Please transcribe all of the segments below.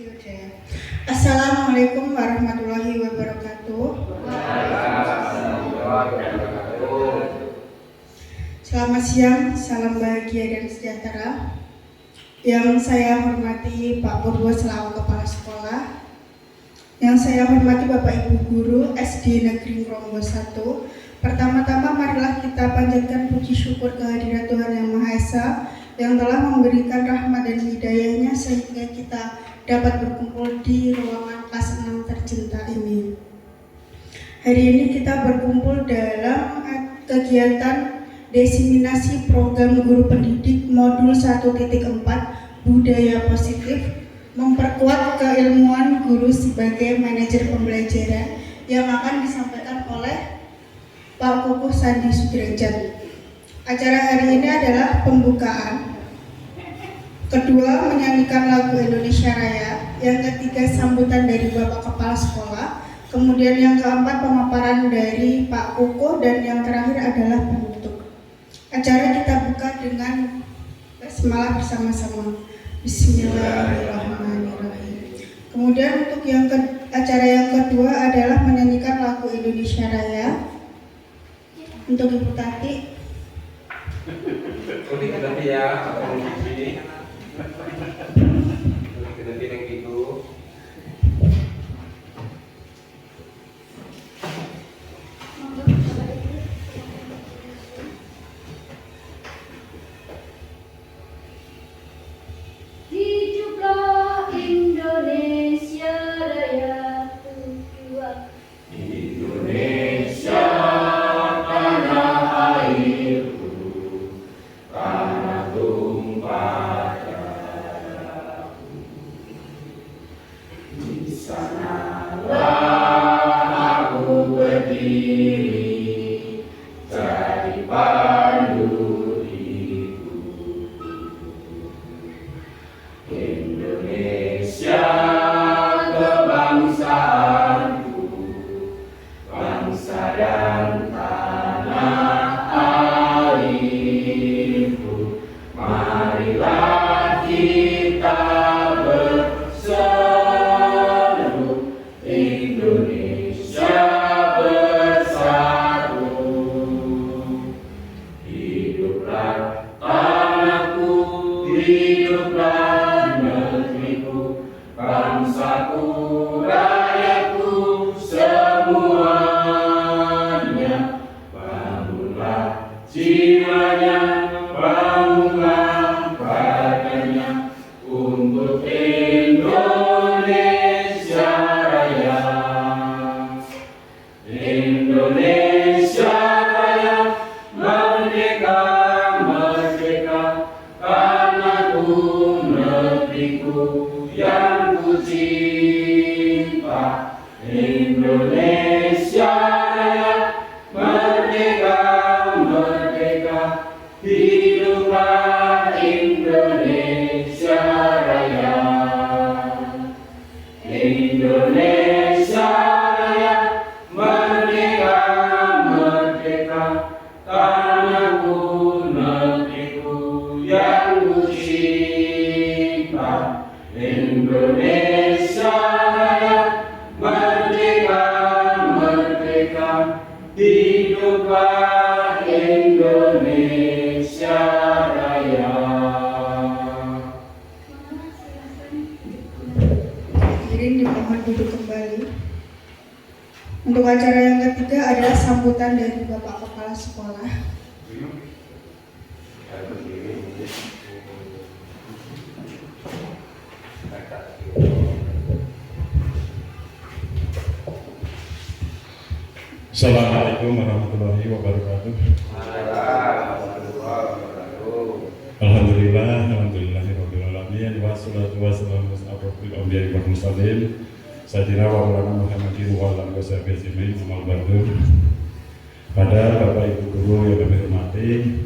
Assalamualaikum warahmatullahi wabarakatuh. Selamat siang, salam bahagia dan sejahtera. Yang saya hormati Pak Purwo selaku Kepala Sekolah, yang saya hormati Bapak Ibu Guru SD Negeri Ngronggo 1. Pertama-tama marilah kita panjatkan puji syukur kehadirat Tuhan Yang Maha Esa yang telah memberikan rahmat dan hidayahnya sehingga kita dapat berkumpul di ruangan kelas 6 tercinta ini. Hari ini kita berkumpul dalam kegiatan diseminasi program guru pendidik modul 1.4 budaya positif memperkuat keilmuan guru sebagai manajer pembelajaran yang akan disampaikan oleh Pak Kukuh Sandi Sudrajat. Acara hari ini adalah pembukaan, kedua menyanyikan lagu Indonesia Raya, yang ketiga sambutan dari Bapak Kepala Sekolah, kemudian yang keempat pemaparan dari Pak Kukuh, dan yang terakhir adalah penutup. Acara kita buka dengan basmalah bersama-sama. Bismillahirrahmanirrahim. Kemudian untuk acara yang kedua adalah menyanyikan lagu Indonesia Raya. Untuk Ibu Tati. Nanti ya, apa ini? Nanti yang itu. Hiduplah Indonesia Raya tujuan. Indonesia tanah airku, tanah tumpah darahku. Di sanalah aku berdiri, jadi pandu hidupku. Indonesia kebangsaanku, bangsa dan tanah airku. Marilah kita berseru, Indonesia bersatu. Hiduplah tanahku, hiduplah negeriku, bangsaku, rakyatku, semuanya. Bangunlah jiwanya, bangunlah badannya untuk Indonesia Raya. Indonesia Raya, merdeka, merdeka, tanahku, negeriku yang ku cinta. Indonesia Raya, merdeka, merdeka, hiduplah Indonesia Raya. Indonesia Raya, merdeka, merdeka, tanahku, negeriku yang ku cinta. Indonesia Raya, merdeka, merdeka, hiduplah Indonesia Raya. Hadirin dimohon duduk kembali. Untuk acara yang ketiga adalah sambutan dari Bapak Kepala Sekolah. Assalamualaikum warahmatullahi wabarakatuh. Alhamdulillahirabbil alamin wassalatu wassalamu ala asyrofil anbiya'i wal mursalin sayyidina wa maulana Muhammadin wa ala alihi wasallam amal ba'du. Pada Bapak Ibu guru yang kami hormati,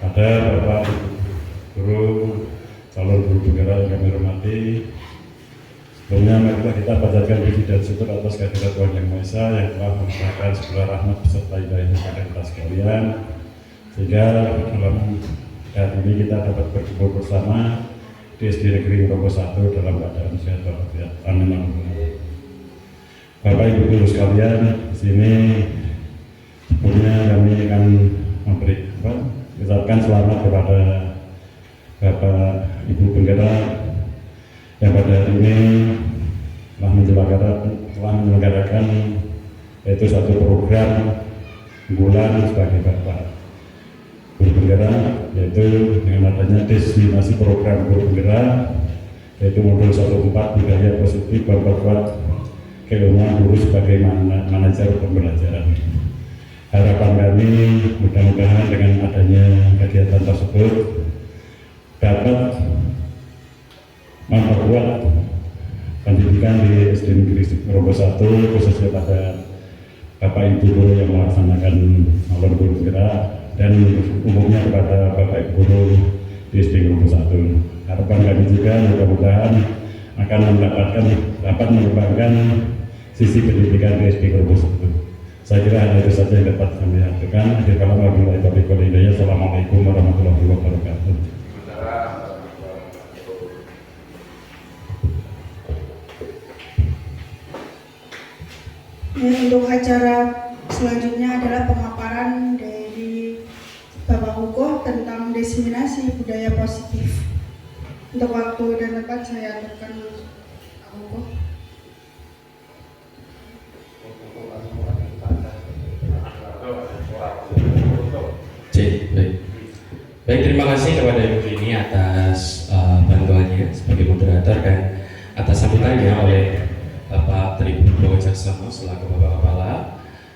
pada Bapak Ibu guru calon guru negara yang kami hormati, sebelumnya marilah kita panjatkan puji dan syukur atas kehadirat Tuhan Yang Maha Esa yang telah memberikan segala rahmat beserta hidayahnya kepada kita sekalian, sehingga dalam hari ini kita dapat berkumpul bersama di SD Negeri Robo 1 dalam keadaan sehat walafiat. Amin. Bapak Ibu Guru sekalian, di sini sebelumnya kami akan mengucapkan selamat kepada Bapak Ibu Penggera yang pada hari ini telah menyelenggarakan yaitu satu program unggulan sebagai Bapak Guru Penggerak, yaitu dengan adanya destinasi program Guru Penggerak, yaitu modul 14 budaya positif memperkuat keilmuan guru sebagai manajer pembelajaran. Harapan kami mudah-mudahan dengan adanya kegiatan tersebut dapat memperkuat pendidikan di SD Negeri Robo 1, khususnya pada Bapak Ibu Guru yang melaksanakan malam Guru Penggerak dan umumnya kepada Bapak Ibu Guru di SD Robo 1. Harapan kami juga mudah-mudahan akan dapat mengembangkan sisi pendidikan di SD Robo 1. Saya kira hanya itu saja yang dapat kami sampaikan. Assalamualaikum warahmatullahi wabarakatuh. Untuk acara selanjutnya adalah pemaparan dari Bapak Hugo tentang diseminasi budaya positif. Untuk waktu dan tempat saya aturkan Pak Hugo. Baik, terima kasih kepada Ibu Rini atas bantuannya sebagai moderator dan atas sambutannya oleh Bapak Tribuno Wicaksono selaku Bapak Kepala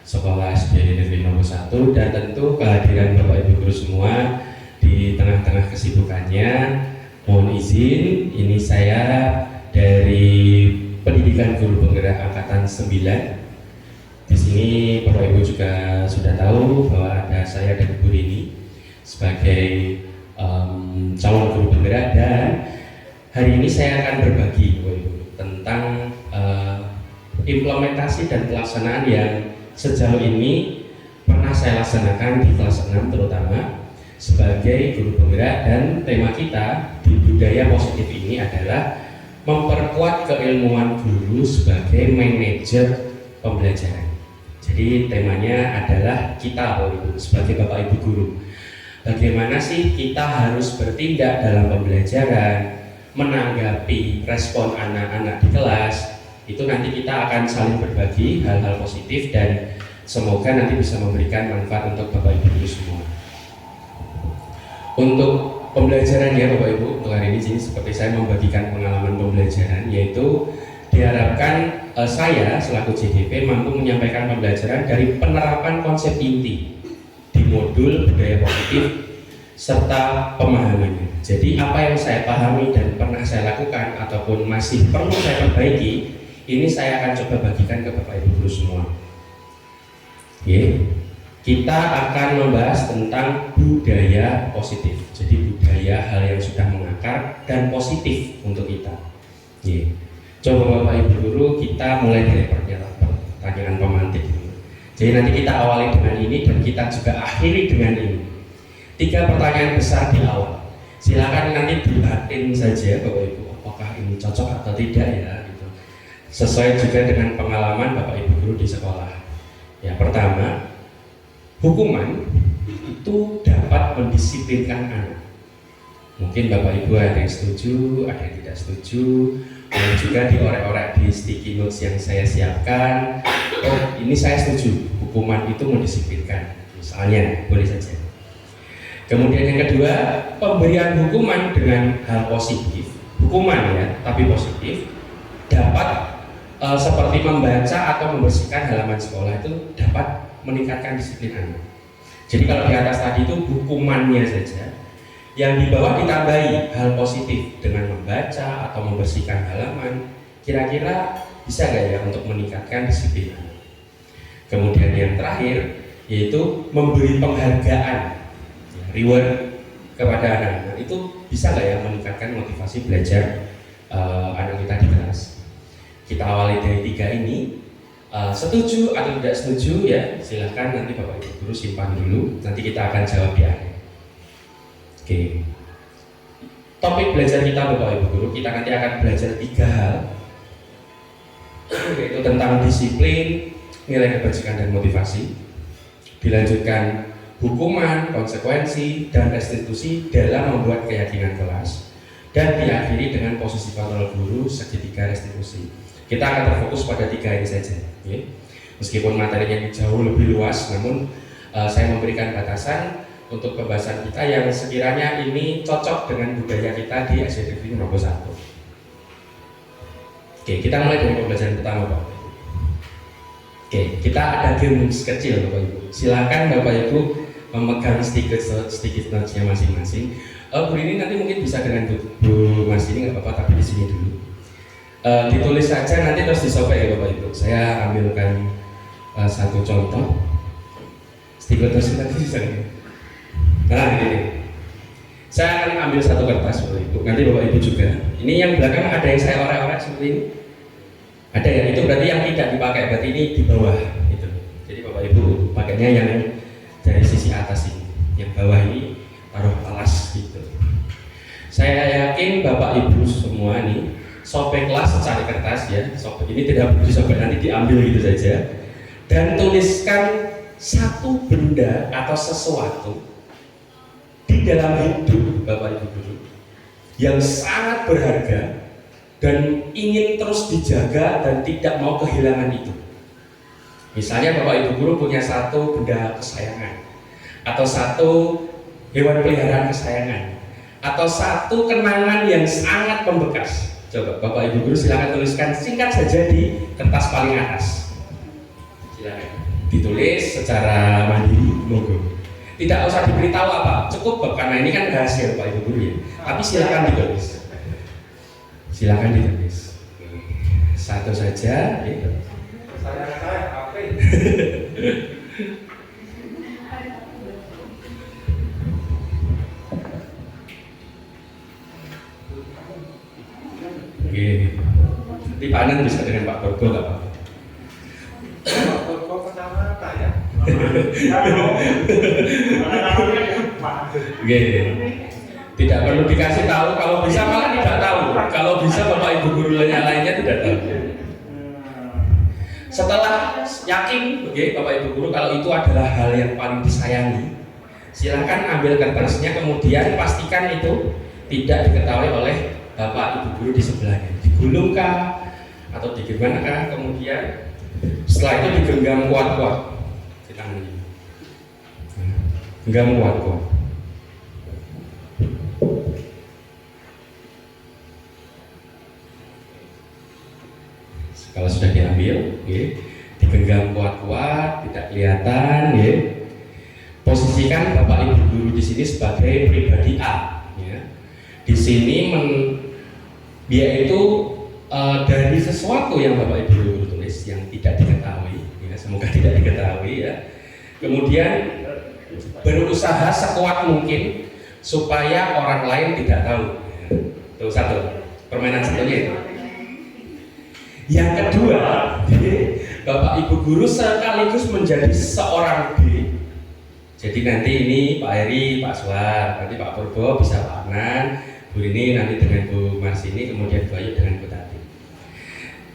Sekolah SD Negeri Nomor 1, dan tentu kehadiran Bapak Ibu Guru semua di tengah-tengah kesibukannya. Mohon izin, ini saya dari Pendidikan Guru Penggerak Angkatan 9. Di sini Bapak Ibu juga sudah tahu bahwa ada saya dan Ibu Rini sebagai calon guru penggerak, dan hari ini saya akan berbagi tentang implementasi dan pelaksanaan yang sejauh ini pernah saya laksanakan di kelas 6 terutama sebagai guru penggerak, dan tema kita di budaya positif ini adalah memperkuat keilmuan guru sebagai manajer pembelajaran. Jadi temanya adalah kita sebagai Bapak Ibu Guru. Bagaimana sih kita harus bertindak dalam pembelajaran, menanggapi respon anak-anak di kelas. Itu nanti kita akan saling berbagi hal-hal positif dan semoga nanti bisa memberikan manfaat untuk Bapak Ibu Guru semua. Untuk pembelajaran ya Bapak Ibu, untuk hari ini seperti saya membagikan pengalaman pembelajaran, yaitu diharapkan saya selaku JDP mampu menyampaikan pembelajaran dari penerapan konsep inti di modul budaya positif serta pemahamannya. Jadi apa yang saya pahami dan pernah saya lakukan ataupun masih perlu saya perbaiki, ini saya akan coba bagikan ke Bapak Ibu Guru semua. Kita akan membahas tentang budaya positif. Jadi budaya hal yang sudah mengakar dan positif untuk kita. Coba Bapak Ibu Guru, kita mulai dari pertanyaan pemantik. Jadi nanti kita awali dengan ini dan kita juga akhiri dengan ini. 3 pertanyaan besar di awal. Silakan nanti dibatin saja Bapak Ibu, apakah ini cocok atau tidak ya. Gitu. Sesuai juga dengan pengalaman Bapak Ibu Guru di sekolah. Ya, pertama, hukuman itu dapat mendisiplinkan anak. Mungkin Bapak Ibu ada yang setuju, ada yang tidak setuju. Dan juga diorek-orek di sticky notes yang saya siapkan. Oh, ini saya setuju, hukuman itu mendisiplinkan. Misalnya, boleh saja. Kemudian yang kedua, pemberian hukuman dengan hal positif. Hukuman ya, tapi positif dapat seperti membaca atau membersihkan halaman sekolah itu dapat meningkatkan disiplin anak. Jadi kalau di atas tadi itu hukumannya saja, yang di bawah ditambahi hal positif dengan membaca atau membersihkan halaman, kira-kira bisa nggak ya untuk meningkatkan disiplin anak. Kemudian yang terakhir yaitu memberi penghargaan, reward kepada anak-anak, itu bisa nggak ya meningkatkan motivasi belajar anak kita di kelas. Kita awali dari 3 ini. Setuju atau tidak setuju ya silahkan nanti Bapak Ibu Guru simpan dulu, nanti kita akan jawab di akhir. Oke. topik belajar kita Bapak Ibu Guru, kita nanti akan belajar 3 hal, yaitu tentang disiplin, nilai kebajikan dan motivasi, dilanjutkan hukuman, konsekuensi, dan restitusi dalam membuat keyakinan kelas, dan diakhiri dengan posisi kontrol guru segitiga restitusi. Kita akan terfokus pada 3 ini saja, ya. Meskipun materinya jauh lebih luas, namun saya memberikan batasan untuk pembahasan kita yang sekiranya ini cocok dengan budaya kita di SDTV nomor 1. Oke, kita mulai dari pembelajaran pertama, Pak. Oke, kita ada game kecil, Bapak Ibu. Silakan Bapak Ibu memegang sedikit notes-nya masing-masing. Bu ini nanti mungkin bisa dengan Bu Mas ini nggak apa-apa, tapi di sini dulu. Ditulis saja nanti terus disobek ya Bapak Ibu. Saya ambilkan satu contoh. Sedikit terus nanti bisa. Nah ini. Saya akan ambil satu kertas Bapak Ibu. Nanti Bapak Ibu juga. Ini yang belakang ada yang saya orek-orek seperti ini. Ada ya, itu berarti yang tidak dipakai, berarti ini di bawah itu. Jadi Bapak Ibu pakainya yang dari sisi atas ini. Yang bawah ini taruh alas gitu. Saya yakin Bapak Ibu semua nih sobeklah secari kertas ya. Sobek ini tidak perlu disobek, nanti diambil gitu saja. Dan tuliskan satu benda atau sesuatu di dalam hidup Bapak Ibu Guru yang sangat berharga dan ingin terus dijaga dan tidak mau kehilangan itu. Misalnya Bapak Ibu Guru punya satu benda kesayangan, atau satu hewan peliharaan kesayangan, atau satu kenangan yang sangat membekas. Coba Bapak Ibu Guru silakan tuliskan singkat saja di kertas paling atas. Silakan ditulis secara mandiri, monggo. Tidak usah diberitahu apa, cukup karena ini kan rahasia Bapak Ibu Guru ya. Tapi silakan ditulis. Silakan ditulis. Satu saja. Ya. Saya apa? Oke. Nanti Pak Anan bisa dengan Pak Borgo nggak Pak? Kok pertama apa ya? Oke. Tidak perlu dikasih tahu, kalau bisa malah tidak tahu. Kalau bisa Bapak Ibu Guru lainnya tidak tahu. Setelah yakin, oke, Bapak Ibu Guru kalau itu adalah hal yang paling disayangi, silakan ambil kertasnya, kemudian pastikan itu tidak diketahui oleh Bapak Ibu Guru di sebelahnya. Digulungkah atau digimana, kemudian setelah itu digenggam kuat-kuat di tangan ini. Genggam kuat-kuat. Kalau sudah diambil, digenggam kuat-kuat, tidak kelihatan, posisikan Bapak Ibu Guru di sini sebagai pribadi A. Di sini dia itu dari sesuatu yang Bapak Ibu Guru tulis yang tidak diketahui, semoga tidak diketahui ya. Kemudian berusaha sekuat mungkin supaya orang lain tidak tahu. Itu satu, permainan satunya itu. Yang kedua, Bapak Ibu Guru sekaligus menjadi seorang D. Jadi nanti ini Pak Heri, Pak Suar, nanti Pak Purbo bisa Pak Anan, Bu Rini nanti dengan Bu Marsini, kemudian Bu Ayu dengan Bu Tati.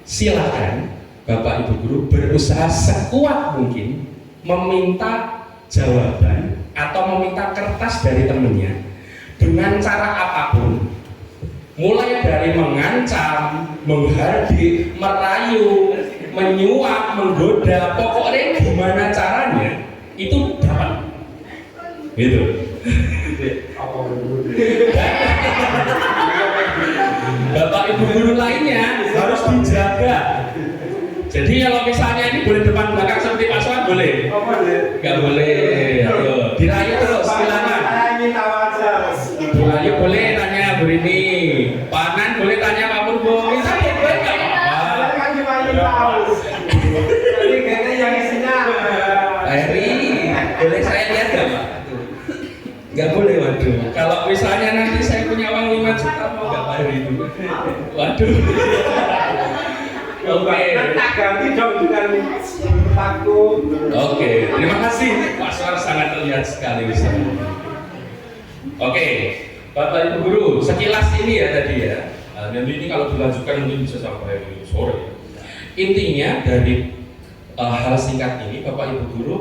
Silakan Bapak Ibu Guru berusaha sekuat mungkin meminta jawaban atau meminta kertas dari temennya dengan cara apapun. Mulai dari mengancam, menghardik, merayu, menyuap, menggoda, pokoknya gimana caranya itu dapat. Gitu. Bapak Ibu Guru lainnya harus dijaga. Jadi kalau misalnya ini boleh depan belakang seperti Pak Suan boleh? Nggak boleh. Ayo, dirayu terus, silakan. Bu Ayu boleh tanya Bu Rini, Pak Anan boleh tanya Pak Purbo. Kita boleh nggak apa-apa. Pak Heri, boleh saya lihat nggak Pak? Nggak boleh, waduh. Kalau misalnya nanti saya punya uang 5 juta mau nggak Pak Heri itu? Waduh. Oke. Ganti dong dengan aku. Oke, terima kasih. Pak Suar sangat terlihat sekali di sana. Oke, Bapak Ibu Guru, sekilas ini ya tadi ya. Dan ini kalau dilanjutkan mungkin bisa sampai sore. Intinya dari hal singkat ini Bapak Ibu Guru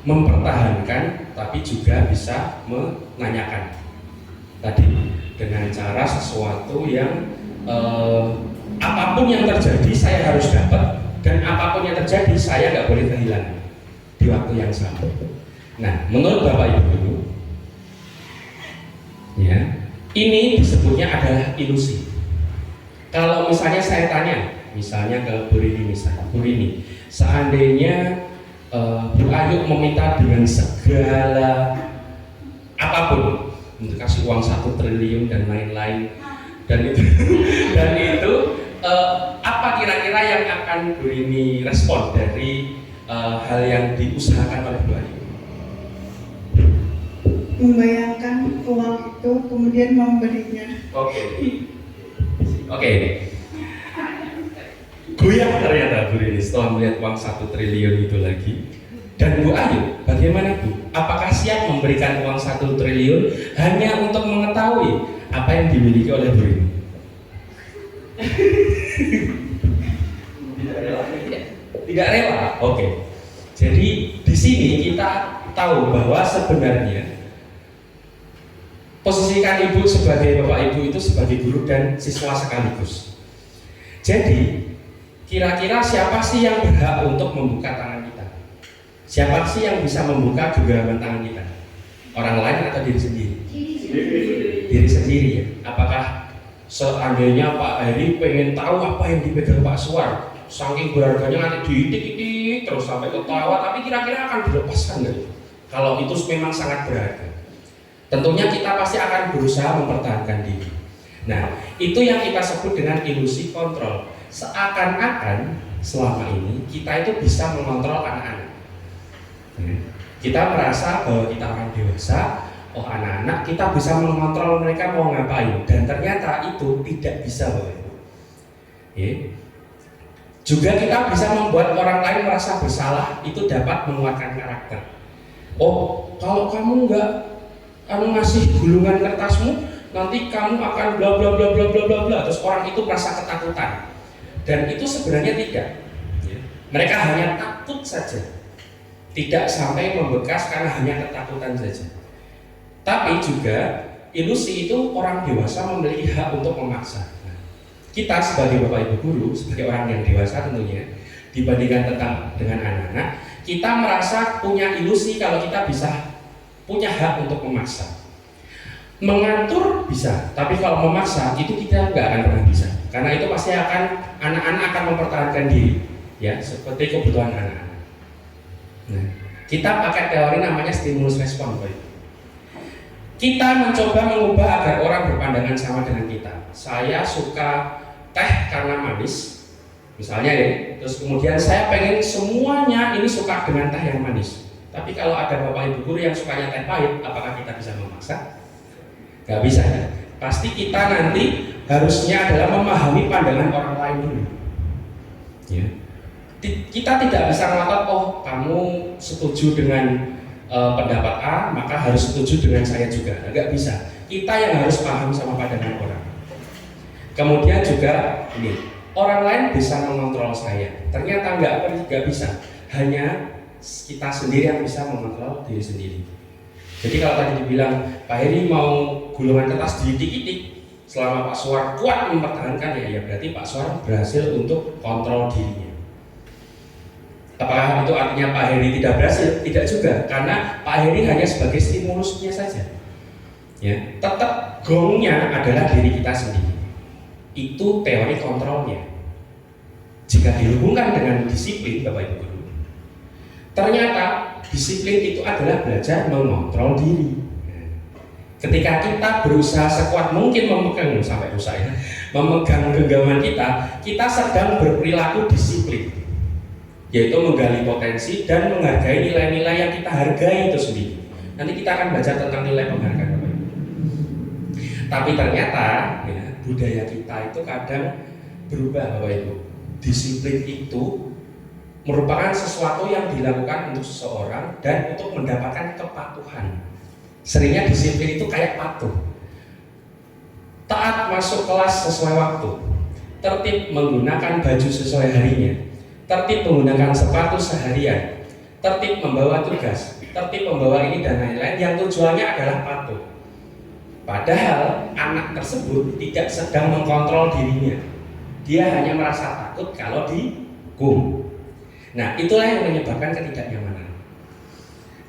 mempertahankan tapi juga bisa menanyakan tadi dengan cara sesuatu yang apapun yang terjadi saya harus dapat, dan apapun yang terjadi saya nggak boleh kehilangan di waktu yang sama. Nah, menurut Bapak Ibu Guru, ya, ini disebutnya adalah ilusi. Kalau misalnya saya tanya, misalnya ke Bu Rini, Bu Rini, seandainya Bu Ayu meminta dengan segala apapun untuk kasih uang 1 triliun dan lain-lain, dan itu apa kira-kira yang akan Bu Rini respon dari hal yang diusahakan oleh Bu Ayu? Membayangkan uang itu kemudian memberinya. Oke. Goyah ternyata Bu Rini setelah melihat uang 1 triliun itu lagi. Dan Bu Ayu, bagaimana Bu? Apakah siap memberikan uang 1 triliun hanya untuk mengetahui apa yang dimiliki oleh Bu Rini? Tidak rela. Oke. Jadi di sini kita tahu bahwa sebenarnya posisikan ibu sebagai bapak ibu itu sebagai guru dan siswa sekaligus. Jadi kira-kira siapa sih yang berhak untuk membuka tangan kita? Siapa sih yang bisa membuka genggaman tangan kita? Orang lain atau diri sendiri? Diri sendiri ya. Apakah seandainya Pak Heri pengen tahu apa yang dipegang Pak Suar, saking berharganya nanti diitik-itik terus sampai ketawa, tapi kira-kira akan dilepaskan nggak? Kalau itu memang sangat berharga, tentunya kita pasti akan berusaha mempertahankan diri. Nah, itu yang kita sebut dengan ilusi kontrol. Seakan-akan selama ini kita itu bisa mengontrol anak-anak. Kita merasa bahwa kita orang dewasa, oh anak-anak kita bisa mengontrol mereka mau ngapain, dan ternyata itu tidak bisa, Bapak Ibu. Juga kita bisa membuat orang lain merasa bersalah, itu dapat menguatkan karakter. Oh, kalau kamu nggak ngasih gulungan kertasmu, nanti kamu akan bla bla bla bla bla bla bla. Terus orang itu merasa ketakutan, dan itu sebenarnya tidak. Mereka hanya takut saja, tidak sampai membekas karena hanya ketakutan saja. Tapi juga ilusi itu orang dewasa memiliki hak untuk memaksa. Nah, kita sebagai bapak ibu guru, sebagai orang yang dewasa tentunya dibandingkan dengan anak-anak, kita merasa punya ilusi kalau kita bisa punya hak untuk memaksa. Mengatur bisa, tapi kalau memaksa itu kita nggak akan pernah bisa, karena itu pasti anak-anak akan mempertahankan diri, ya seperti kebutuhan anak-anak. Nah, kita pakai teori namanya stimulus respon, Bapak. Kita mencoba mengubah agar orang berpandangan sama dengan kita. Saya suka teh karena manis, misalnya ya. Terus kemudian saya pengen semuanya ini suka dengan teh yang manis. Tapi kalau ada bapak ibu guru yang sukanya teh pahit, apakah kita bisa memaksa? Gak bisa ya. Pasti kita nanti harusnya adalah memahami pandangan orang lain dulu. Ya. Kita tidak bisa ngotot, oh kamu setuju dengan pendapat A, maka harus setuju dengan saya juga. Nggak bisa. Kita yang harus paham sama pandangan orang. Kemudian juga ini, orang lain bisa mengontrol saya. Ternyata nggak bisa. Hanya kita sendiri yang bisa mengontrol diri sendiri. Jadi kalau tadi dibilang Pak Heri mau gulungan kertas diitik-itik, selama Pak Suar kuat mempertahankan ya berarti Pak Suar berhasil untuk kontrol dirinya. Apakah itu artinya Pak Heri tidak berhasil? Tidak juga, karena Pak Heri hanya sebagai stimulusnya saja. Ya, tetap gongnya adalah diri kita sendiri. Itu teori kontrolnya. Jika dihubungkan dengan disiplin, Bapak Ibu Guru, ternyata disiplin itu adalah belajar mengontrol diri. Ketika kita berusaha sekuat mungkin memegang sampai rusak ya, memegang genggaman kita sedang berperilaku disiplin, yaitu menggali potensi dan menghargai nilai-nilai yang kita hargai itu sendiri. Nanti kita akan baca tentang nilai penghargaan Bapak Ibu. Tapi ternyata ya, budaya kita itu kadang berubah Bapak Ibu. Disiplin itu merupakan sesuatu yang dilakukan untuk seseorang dan untuk mendapatkan kepatuhan. Seringnya disiplin itu kayak patuh. masuk kelas sesuai waktu, tertib menggunakan baju sesuai harinya, tertib menggunakan sepatu seharian, tertib membawa tugas, tertib membawa ini dan lain-lain yang tujuannya adalah patuh. Padahal anak tersebut tidak sedang mengkontrol dirinya. Dia hanya merasa takut kalau dihukum. Nah, itulah yang menyebabkan ketidaknyamanan.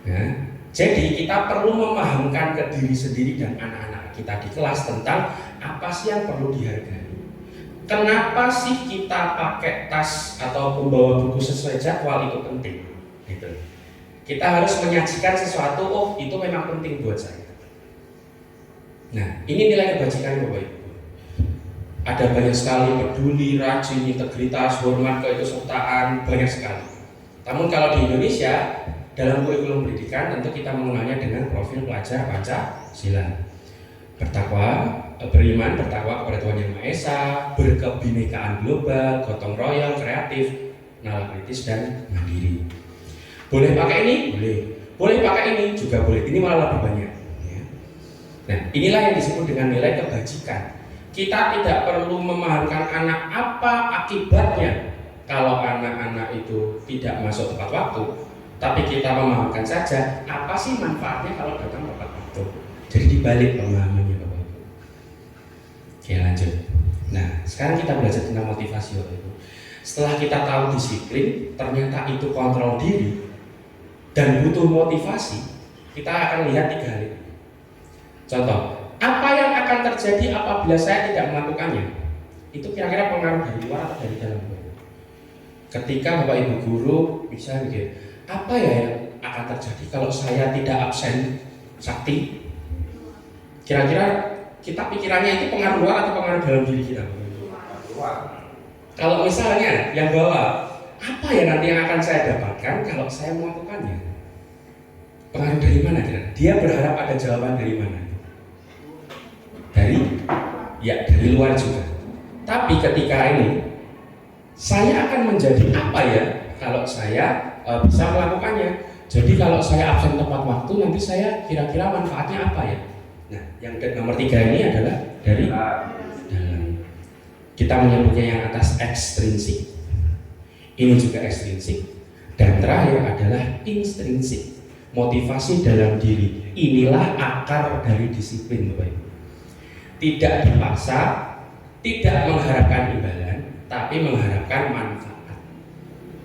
Nah, jadi kita perlu memahamkan ke diri sendiri dan anak-anak kita di kelas tentang apa sih yang perlu dihargai. Kenapa sih kita pakai tas atau membawa buku sesuai jadwal itu penting? Gitu. Kita harus menyajikan sesuatu, oh itu memang penting buat saya. Nah, ini nilai kebajikan Bapak Ibu. Ada banyak sekali peduli, rajin, integritas, hormat, keikutsertaan, banyak sekali. Namun kalau di Indonesia, dalam kurikulum pendidikan tentu kita mengenalnya dengan profil pelajar Pancasila. Bertakwa, beriman, bertakwa kepada Tuhan Yang Maha Esa, berkebinekaan global, gotong royong, kreatif, nalar kritis dan mandiri. Boleh pakai ini? Boleh. Boleh pakai ini? Juga boleh. Ini malah lebih banyak. Nah, inilah yang disebut dengan nilai kebajikan. Kita tidak perlu memahamkan anak apa akibatnya kalau anak-anak itu tidak masuk tepat waktu, tapi kita memahamkan saja apa sih manfaatnya kalau datang tepat waktu. Jadi dibalik pemahamannya Bapak Ibu. Oke, lanjut. Nah, sekarang kita belajar tentang motivasi Bapak Ibu. Setelah kita tahu disiplin, ternyata itu kontrol diri dan butuh motivasi, kita akan lihat 3 hal ini. Contoh, apa yang akan terjadi apabila saya tidak melakukannya? Itu kira-kira pengaruh dari luar atau dari dalam? Ketika Bapak Ibu guru bisa mikir, apa ya yang akan terjadi kalau saya tidak absen sakti? Kira-kira kita pikirannya itu pengaruh luar atau pengaruh dalam diri kita? Kalau misalnya yang bawah, apa ya nanti yang akan saya dapatkan kalau saya melakukannya? Pengaruh dari mana kira? Dia berharap ada jawaban dari mana? Dari luar juga. Tapi ketika ini saya akan menjadi apa ya kalau saya bisa melakukannya? Jadi kalau saya absen tepat waktu, nanti saya kira-kira manfaatnya apa ya? Nah, yang nomor 3 ini adalah dari dalam. Kita menyebutnya yang atas ekstrinsik. Ini juga ekstrinsik. Dan terakhir adalah intrinsik. Motivasi dalam diri. Inilah akar dari disiplin Bapak Ibu. Tidak dipaksa, tidak mengharapkan imbalan, tapi mengharapkan manfaat.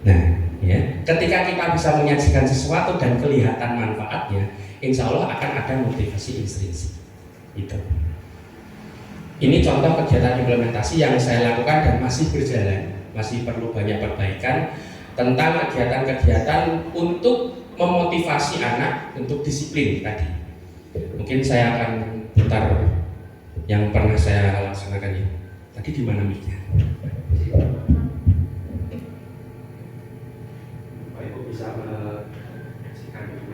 Nah, ya, ketika kita bisa menyajikan sesuatu dan kelihatan manfaatnya, insya Allah akan ada motivasi intrinsik. Itu. Ini contoh kegiatan implementasi yang saya lakukan dan masih berjalan, masih perlu banyak perbaikan tentang kegiatan-kegiatan untuk memotivasi anak untuk disiplin tadi. Mungkin saya akan putar yang pernah saya laksanakan ini. Tadi di mana mic-nya? Bapak Ibu bisa menyaksikan dulu.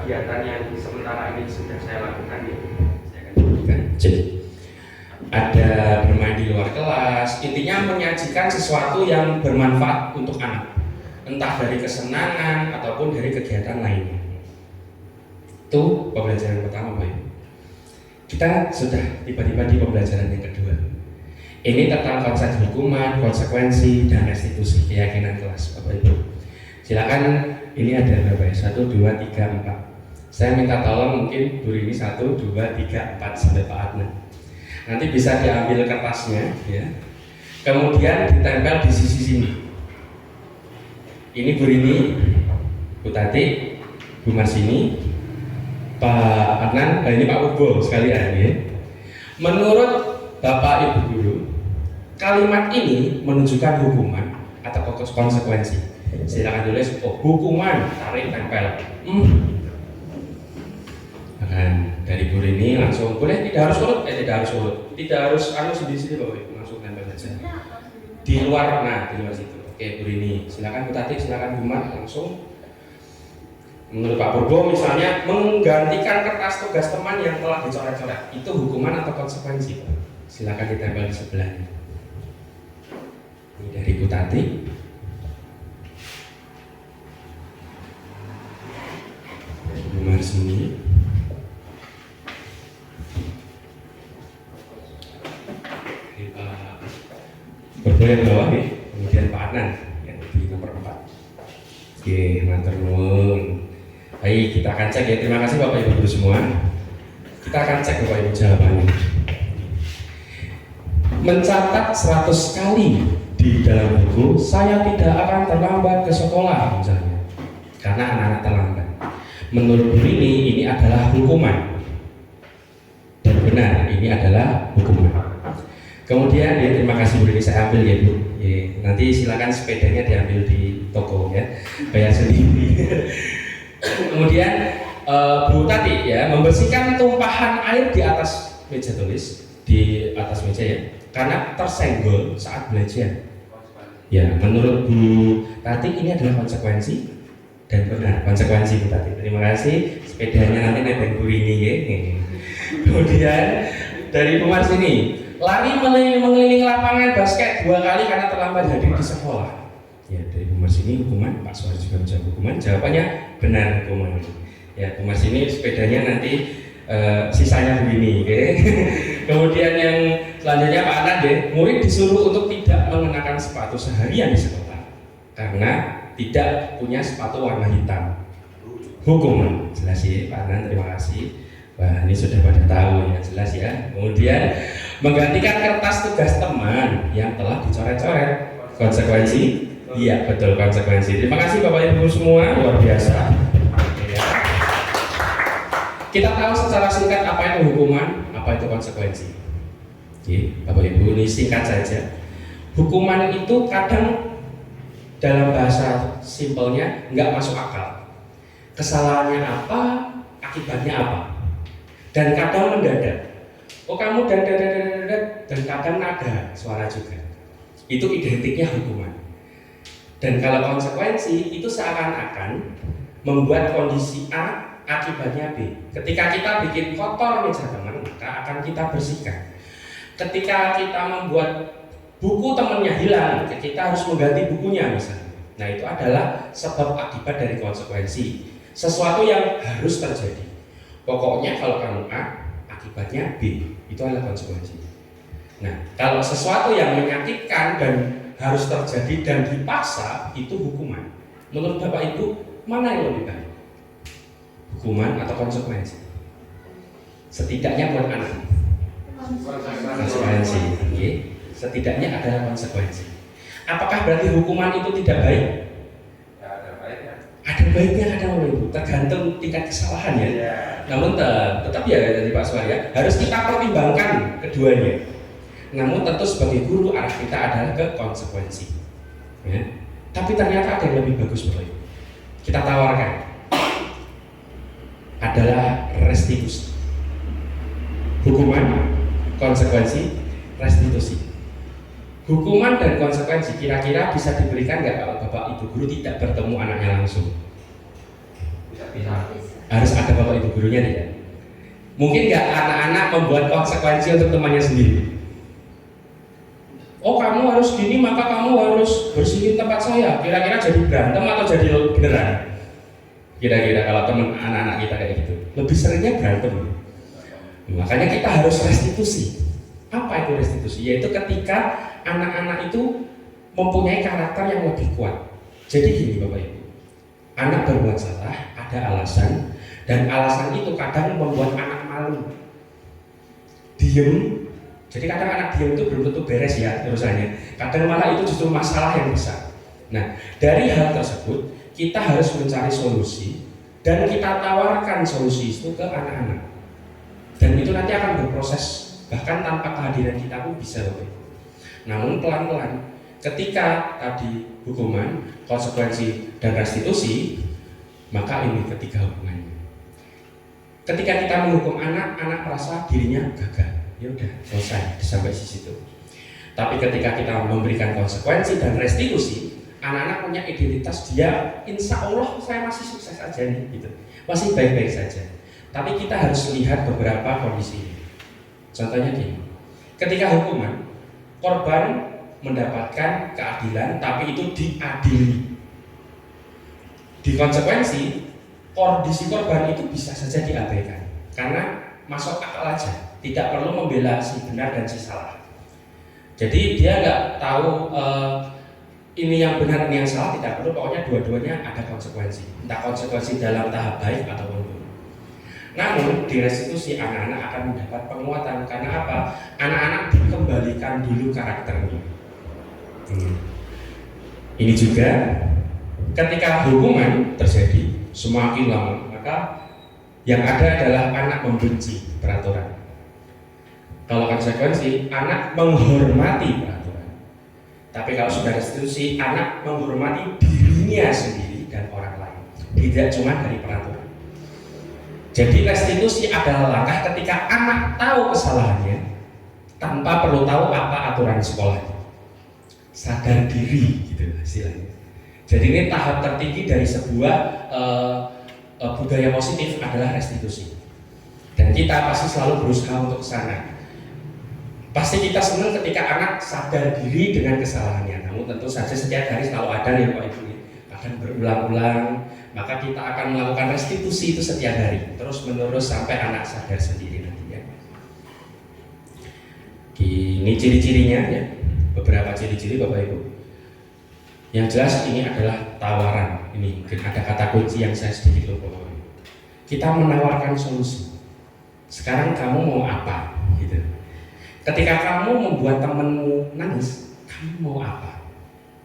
kegiatan yang sementara ini sudah saya lakukan ya. Saya akan berikan. Jadi ada bermain di luar kelas, intinya menyajikan sesuatu yang bermanfaat untuk anak, entah dari kesenangan ataupun dari kegiatan lainnya. Itu pembelajaran pertama, Pak. Kita sudah tiba-tiba di pembelajaran yang kedua. Ini tentang konsep hukuman, konsekuensi, dan restitusi keyakinan kelas, Bapak Ibu. Silakan, ini ada berapa ya? 1, 2, 3, 4. Saya minta tolong mungkin Bu Rini 1, 2, 3, 4 sampai Pak Adnan. Nanti bisa diambil kertasnya, ya. Kemudian ditempel di sisi sini. Ini Bu Rini, Bu Tati, Bu Marsini, Pak Adnan, ini Pak Ubo sekalian ya. Menurut Bapak Ibu Guru, kalimat ini menunjukkan hukuman atau konsekuensi. Silakan tulis hukuman, tarik tempel. Akan dari Bu Rini langsung boleh, tidak harus urut, tidak harus urut, tidak harus di sini Bapak Ibu, langsung tempel saja. Di luar, di luar situ. Oke Bu Rini, silakan Bu Tati, silakan Bu Mar, langsung. Menurut Pak Purbo misalnya menggantikan kertas tugas teman yang telah dicoret-coret itu hukuman atau konsekuensi? Silakan ditempel di sebelahnya. Ini dari Bu Tati. Bu Marsini. Ini Pak Purbo yang bawah nih. Kemudian Pak Adnan yang di nomor 4. Oke, matur nuwun. Baik, kita akan cek ya. Terima kasih Bapak Ibu Guru semua. Kita akan cek Bapak Ibu jawabannya. Mencatat 100 kali di dalam buku, saya tidak akan terlambat ke sekolah misalnya, karena anak-anak terlambat. Menurut Bu Rini ini adalah hukuman. Dan benar, ini adalah hukuman. Kemudian ya, terima kasih Bu Rini, saya ambil ya Bu. Ya, nanti silakan sepedanya diambil di toko ya, bayar sendiri. Kemudian Bu Tati ya, membersihkan tumpahan air di atas meja tulis, di atas meja ya, karena tersenggol saat belajar. Ya, menurut Bu Tati ini adalah konsekuensi dan benar konsekuensi Bu Tati. Terima kasih. Sepedanya nanti nebeng Bu Rini ya. Kemudian dari Bu Mars ini, lari mengelilingi lapangan basket 2 kali karena terlambat hadir di sekolah. Ya, dari Bu Mars ini hukuman. Pak Suwari juga menjawab hukuman. Jawabannya benar hukuman. Ya, Bu Mars ini sepedanya nanti sisanya begini. Okay? Kemudian yang selanjutnya Pak Anan deh, murid disuruh untuk tidak mengenakan sepatu seharian di sekolah karena tidak punya sepatu warna hitam. Hukuman. Jelas ya Pak Anan, terima kasih. Wah, ini sudah pada tahu ya, jelas ya. Kemudian menggantikan kertas tugas teman yang telah dicoret-coret. Konsekuensi? Iya, betul, konsekuensi. Terima kasih Bapak Ibu semua, luar biasa. Ya. Kita tahu secara singkat apa itu hukuman, apa itu konsekuensi. Oke, Bapak Ibu, ini singkat saja. Hukuman itu kadang dalam bahasa simpelnya nggak masuk akal. Kesalahannya apa, akibatnya apa. Dan kadang mendadak. Oh kamu dan kadang nada suara juga. Itu identiknya hukuman. Dan kalau konsekuensi itu seakan-akan membuat kondisi A akibatnya B. Ketika kita bikin kotor meja teman, maka akan kita bersihkan. Ketika kita membuat buku temannya hilang, kita harus mengganti bukunya misalnya. Nah itu adalah sebab akibat dari konsekuensi. Sesuatu yang harus terjadi. Pokoknya kalau kamu A, akibatnya B. Itu adalah konsekuensi. Nah kalau sesuatu yang menyakitkan dan harus terjadi dan dipaksa, itu hukuman. Menurut Bapak Ibu, mana yang lebih baik? Hukuman atau konsekuensi? Setidaknya buat anak. Konsekuensi. Okay. Setidaknya adalah konsekuensi. Apakah berarti hukuman itu tidak baik? Ya, ada baiknya. Ada baiknya, ada Ibu. Tergantung tingkat kesalahan ya. Namun tetap ya dari Pak Suwari ya, harus kita pertimbangkan keduanya. Namun tentu sebagai guru arah kita adalah ke konsekuensi. Ya. Tapi ternyata ada yang lebih bagus Bapak Ibu. Kita tawarkan adalah restitusi. Hukuman, konsekuensi, restitusi. Hukuman dan konsekuensi kira-kira bisa diberikan nggak kalau Bapak Ibu guru tidak bertemu anaknya langsung? Bisa. Harus ada bapak ibu gurunya tidak? Mungkin nggak anak-anak membuat konsekuensi untuk temannya sendiri. Oh kamu harus gini maka kamu harus bersihin tempat saya. Kira-kira jadi berantem atau jadi beneran? Kira-kira kalau teman anak-anak kita kayak gitu, lebih seringnya berantem. Makanya kita harus restitusi. Apa itu restitusi? Yaitu ketika anak-anak itu mempunyai karakter yang lebih kuat. Jadi gini Bapak Ibu, anak berbuat salah ada alasan, dan alasan itu kadang membuat anak malu, diem. Jadi kadang anak diem itu belum tentu beres ya urusannya. Kadang malah itu justru masalah yang besar. Nah dari hal tersebut kita harus mencari solusi dan kita tawarkan solusi itu ke anak-anak. Dan itu nanti akan berproses, bahkan tanpa kehadiran kita pun bisa Bapak Ibu. Namun pelan-pelan ketika tadi hukuman, konsekuensi dan restitusi, maka ini ketiga hubungannya. Ketika kita menghukum anak, anak merasa dirinya gagal. Ya udah selesai sampai di situ. Tapi ketika kita memberikan konsekuensi dan restitusi, anak-anak punya identitas dia, insya Allah saya masih sukses aja nih, gitu. Masih baik-baik saja. Tapi kita harus lihat beberapa kondisi. Contohnya gini, ketika hukuman, korban mendapatkan keadilan, tapi itu diadili. Di konsekuensi, kondisi korban itu bisa saja diabaikan karena masuk akal aja. Tidak perlu membela si benar dan si salah. Jadi dia nggak tahu ini yang benar ini yang salah, tidak perlu. Pokoknya dua-duanya ada konsekuensi. Entah konsekuensi dalam tahap baik ataupun buruk. Namun di restitusi anak-anak akan mendapat penguatan karena apa? Anak-anak dikembalikan dulu karakternya. Ini juga ketika hukuman terjadi semakin lama, maka yang ada adalah anak membenci peraturan. Kalau konsekuensi, anak menghormati peraturan. Tapi kalau sudah restitusi, anak menghormati dirinya sendiri dan orang lain, tidak cuma dari peraturan. Jadi restitusi adalah langkah ketika anak tahu kesalahannya tanpa perlu tahu apa aturan sekolahnya. Sadar diri gitu istilahnya. Jadi ini tahap tertinggi dari sebuah budaya positif adalah restitusi. Dan kita pasti selalu berusaha untuk ke sana. Pasti kita senang ketika anak sadar diri dengan kesalahannya. Namun tentu saja setiap hari selalu ada ya Pak Ibu, akan berulang-ulang. Maka kita akan melakukan restitusi itu setiap hari, terus menerus sampai anak sadar sendiri nantinya. Ini ciri-cirinya ya, beberapa ciri-ciri Bapak Ibu. Yang jelas ini adalah tawaran. Ini mungkin ada kata kunci yang saya sedikit lupa. Kita menawarkan solusi. Sekarang kamu mau apa? Gitu. Ketika kamu membuat temanmu nangis, kamu mau apa?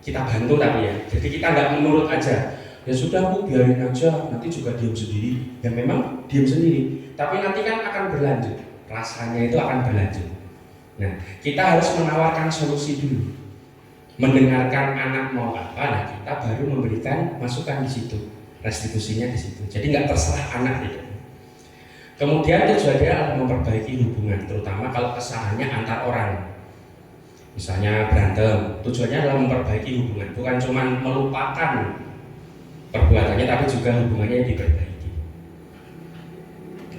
Kita bantu tapi ya. Jadi kita nggak menurut aja. Ya sudah Bu, biarin aja. Nanti juga diam sendiri. Ya memang diam sendiri. Tapi nanti kan akan berlanjut. Rasanya itu akan berlanjut. Nah, kita harus menawarkan solusi dulu. Mendengarkan anak mau apa, nah kita baru memberikan masukan di situ. Restitusinya di situ. Jadi nggak terserah anak gitu. Kemudian tujuannya adalah memperbaiki hubungan, terutama kalau kesalahannya antar orang. Misalnya berantem, tujuannya adalah memperbaiki hubungan, bukan cuma melupakan perbuatannya, tapi juga hubungannya diperbaiki.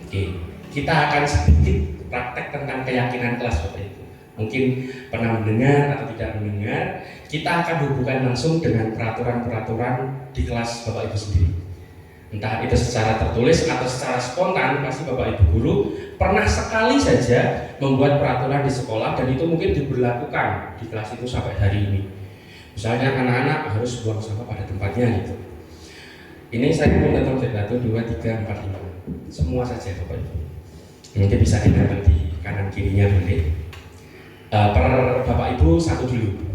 Oke, kita akan sedikit praktek tentang keyakinan kelas Bapak Ibu. Mungkin pernah mendengar atau tidak mendengar, kita akan hubungkan langsung dengan peraturan-peraturan di kelas Bapak Ibu sendiri. Entah itu secara tertulis atau secara spontan, pasti Bapak Ibu guru pernah sekali saja membuat peraturan di sekolah dan itu mungkin diberlakukan di kelas itu sampai hari ini. Misalnya anak-anak harus buang sampah pada tempatnya gitu. Ini saya mau tentang 1, 2, 3, 4, 5. Semua saja Bapak Ibu. Mungkin bisa ditempel di kanan kirinya boleh. Per Bapak Ibu satu dulu.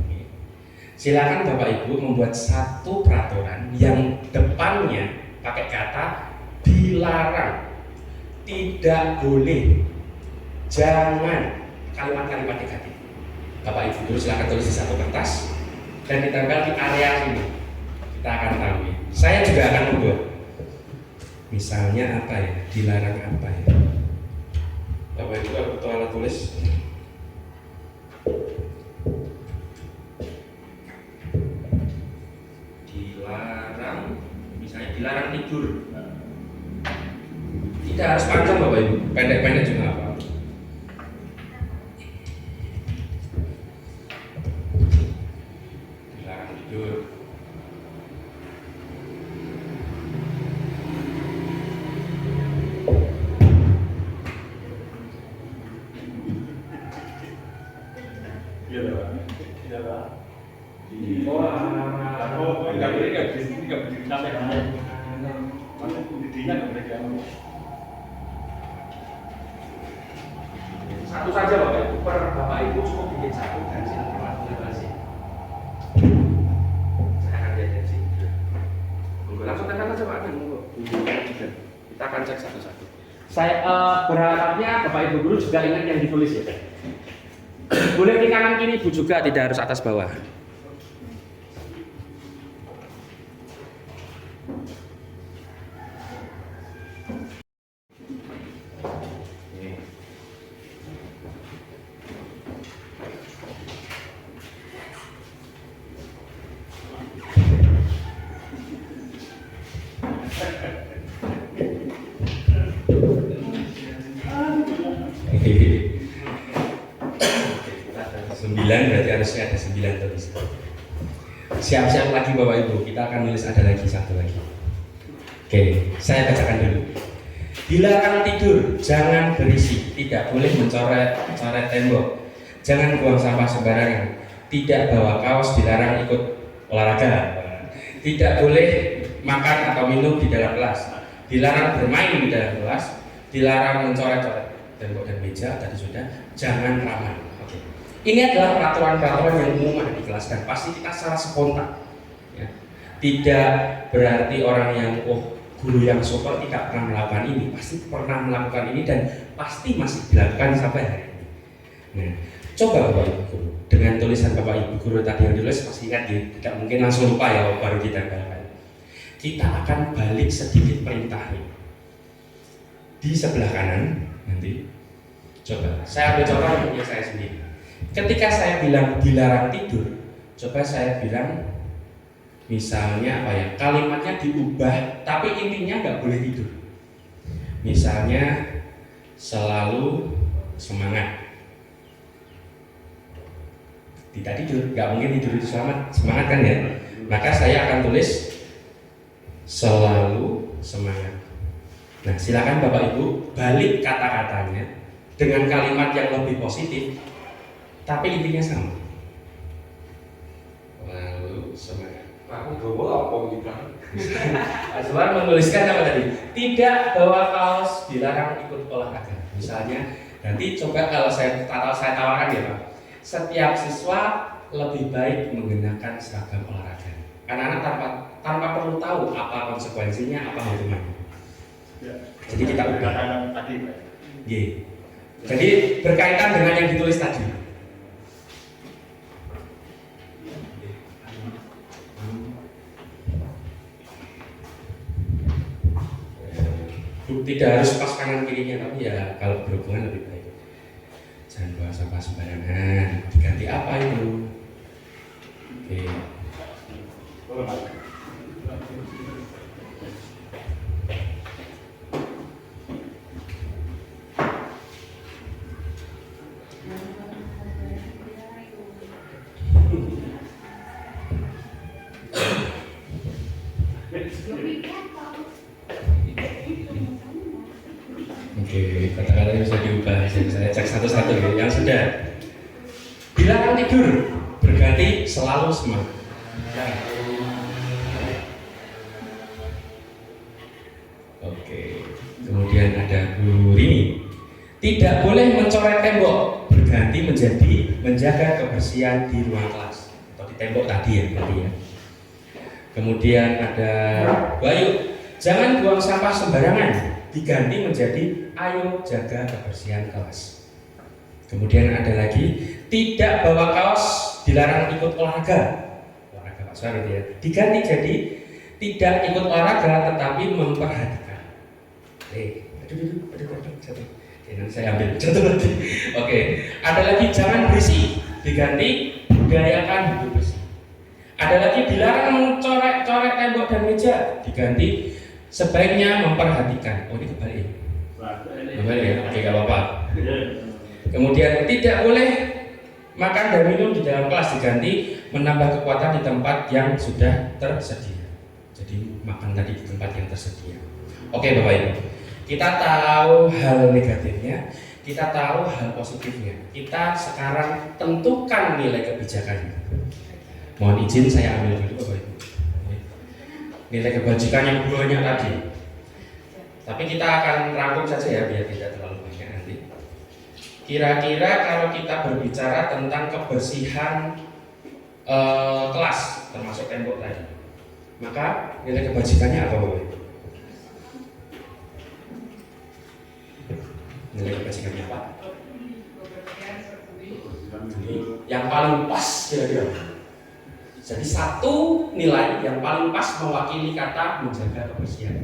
Silakan Bapak Ibu membuat satu peraturan yang depannya pakai kata dilarang, tidak boleh, jangan, kalimat-kalimat negatif. Bapak Ibu dulu silakan tulis di satu kertas dan ditempel di area ini. Kita akan tahu ya. Saya juga akan membuat. Misalnya apa ya? Dilarang apa ya? Bapak Ibu kalau butuh alat tulis. Dilarang, misalnya dilarang tidur. Tidak harus panjang Bapak Ibu, pendek-pendek juga nggak apa-apa. Dilarang tidur. Iya Pak. Iya Pak. Oh, nggak boleh sampai masuk intinya nggak boleh dianu. Satu saja Bapak Ibu, per Bapak Ibu cukup bikin satu dan silakan durasi. Saya akan lihat dari sini. Monggo langsung tekan aja Pak, monggo. Kita akan cek satu-satu. Saya berharapnya Bapak Ibu guru juga ingat yang ditulis ya. Boleh di kanan kiri Bu juga, tidak harus atas bawah. Sembilan berarti harusnya ada 9 tulisan. Siap-siap lagi Bapak Ibu, kita akan nulis ada lagi satu lagi. Oke, saya bacakan dulu. Dilarang tidur, jangan berisi, tidak boleh mencoret tembok, jangan buang sampah sembarangan, tidak bawa kaos, dilarang ikut olahraga, tidak boleh makan atau minum di dalam kelas, dilarang bermain di dalam kelas, dilarang mencoret-coret tembok dan meja, tadi sudah, jangan ramai. Oke. Ini adalah peraturan-peraturan yang umum ada di kelas dan pasti kita secara spontan. Ya. Tidak berarti orang yang guru yang super tidak pernah melakukan ini, pasti pernah melakukan ini dan pasti masih dilakukan sampai hari ini. Nah, coba Bapak Ibu guru dengan tulisan Bapak Ibu guru tadi yang ditulis, pasti ingat ya, tidak mungkin langsung lupa ya baru ditempelkan. Kita akan balik sedikit perintahnya di sebelah kanan nanti. Coba saya ambil contoh punya saya sendiri. Ketika saya bilang dilarang tidur, coba saya bilang misalnya apa ya, kalimatnya diubah tapi intinya nggak boleh tidur. Misalnya selalu semangat, tidak tidur, nggak mungkin tidur itu semangat kan ya. Maka saya akan tulis selalu semangat. Nah silakan Bapak Ibu balik kata-katanya dengan kalimat yang lebih positif tapi intinya sama. Lalu semangat. Aku bawa apa gitu? Azwar menuliskan apa tadi? Tidak bawa kaos, dilarang ikut olahraga. Misalnya, nanti coba kalau saya tawarkan ya Pak. Setiap siswa lebih baik menggunakan seragam olahraga. Anak-anak tanpa perlu tahu apa konsekuensinya, apa hukumannya. Ya. Jadi kita ubah. Tadi Pak. Jadi berkaitan dengan yang ditulis tadi. Tidak harus pas kanan kirinya, tapi ya kalau berhubungan lebih baik. Jangan buang sampah sembarangan. Diganti apa itu? Oke. Oke, kata-katanya bisa diubah. Saya cek satu-satu ya. Yang sudah dilarang tidur, berganti selalu semangat. Oke, kemudian ada Bu Rini. Tidak boleh mencoret tembok, berganti menjadi menjaga kebersihan di ruang kelas atau di tembok tadi ya, berarti ya. Kemudian ada Bayu, jangan buang sampah sembarangan, diganti menjadi ayo jaga kebersihan kelas. Kemudian ada lagi, tidak bawa kaos, dilarang ikut olahraga. Olahraga Pak Suar itu ya. Diganti jadi tidak ikut olahraga tetapi memperhatikan. Aduh, saya ambil contoh lagi. Oke, ada lagi jangan berisik, diganti budayakan hidup bersih. Ada lagi dilarang mencoret-coret tembok dan meja, diganti sebaiknya memperhatikan. Oh ini kebalik. Boleh ya? Oke, gak apa-apa. Kemudian tidak boleh makan dan minum di dalam kelas, diganti menambah kekuatan di tempat yang sudah tersedia. Jadi makan tadi di tempat yang tersedia. Oke Bapak Ibu, kita tahu hal negatifnya, kita tahu hal positifnya. Kita sekarang tentukan nilai kebijakannya. Mohon izin saya ambil dulu Bapak Ibu. Nilai kebajikan yang banyak tadi. Tapi kita akan rangkum saja ya biar tidak terlalu banyak nanti. Kira-kira kalau kita berbicara tentang kebersihan kelas termasuk tembok tadi, maka nilai kebajikannya apa Bapak Ibu? Nilai kebajikannya apa? Yang paling pas kira-kira. Jadi satu nilai yang paling pas mewakili kata menjaga kebersihan.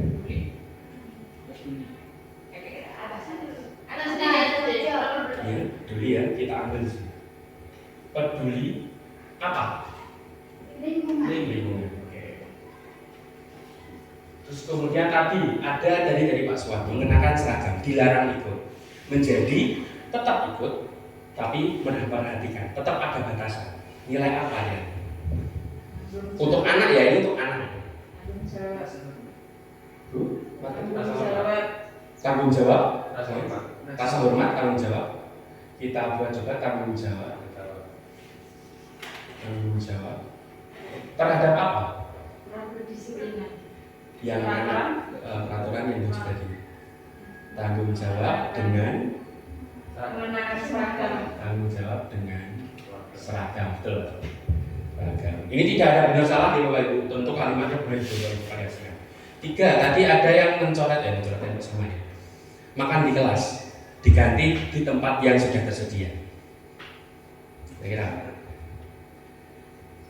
Ya, peduli ya, kita ambil sih. Peduli apa? Lingkungan. Oke. Terus kemudian tadi ada dari Pak Suwan mengenakan seragam, dilarang ikut. Menjadi tetap ikut, tapi memperhatikan, tetap ada batasan. Nilai apa ya? Untuk anak ya, ini untuk anak. Tanggung jawab, rasa hormat, tanggung jawab. Kita buat juga tanggung jawab. Tanggung jawab terhadap apa? Yang anak peraturan yang harus tadi. Tanggung jawab dengan tanggung jawab dengan seragam, betul. Seragam. Ini tidak ada benar salah di Bapak Ibu. Tentu kalimatnya boleh bervariasi. 3, tadi ada yang mencoret yang bersama ya. Makan di kelas diganti di tempat yang sudah tersedia. Kira-kira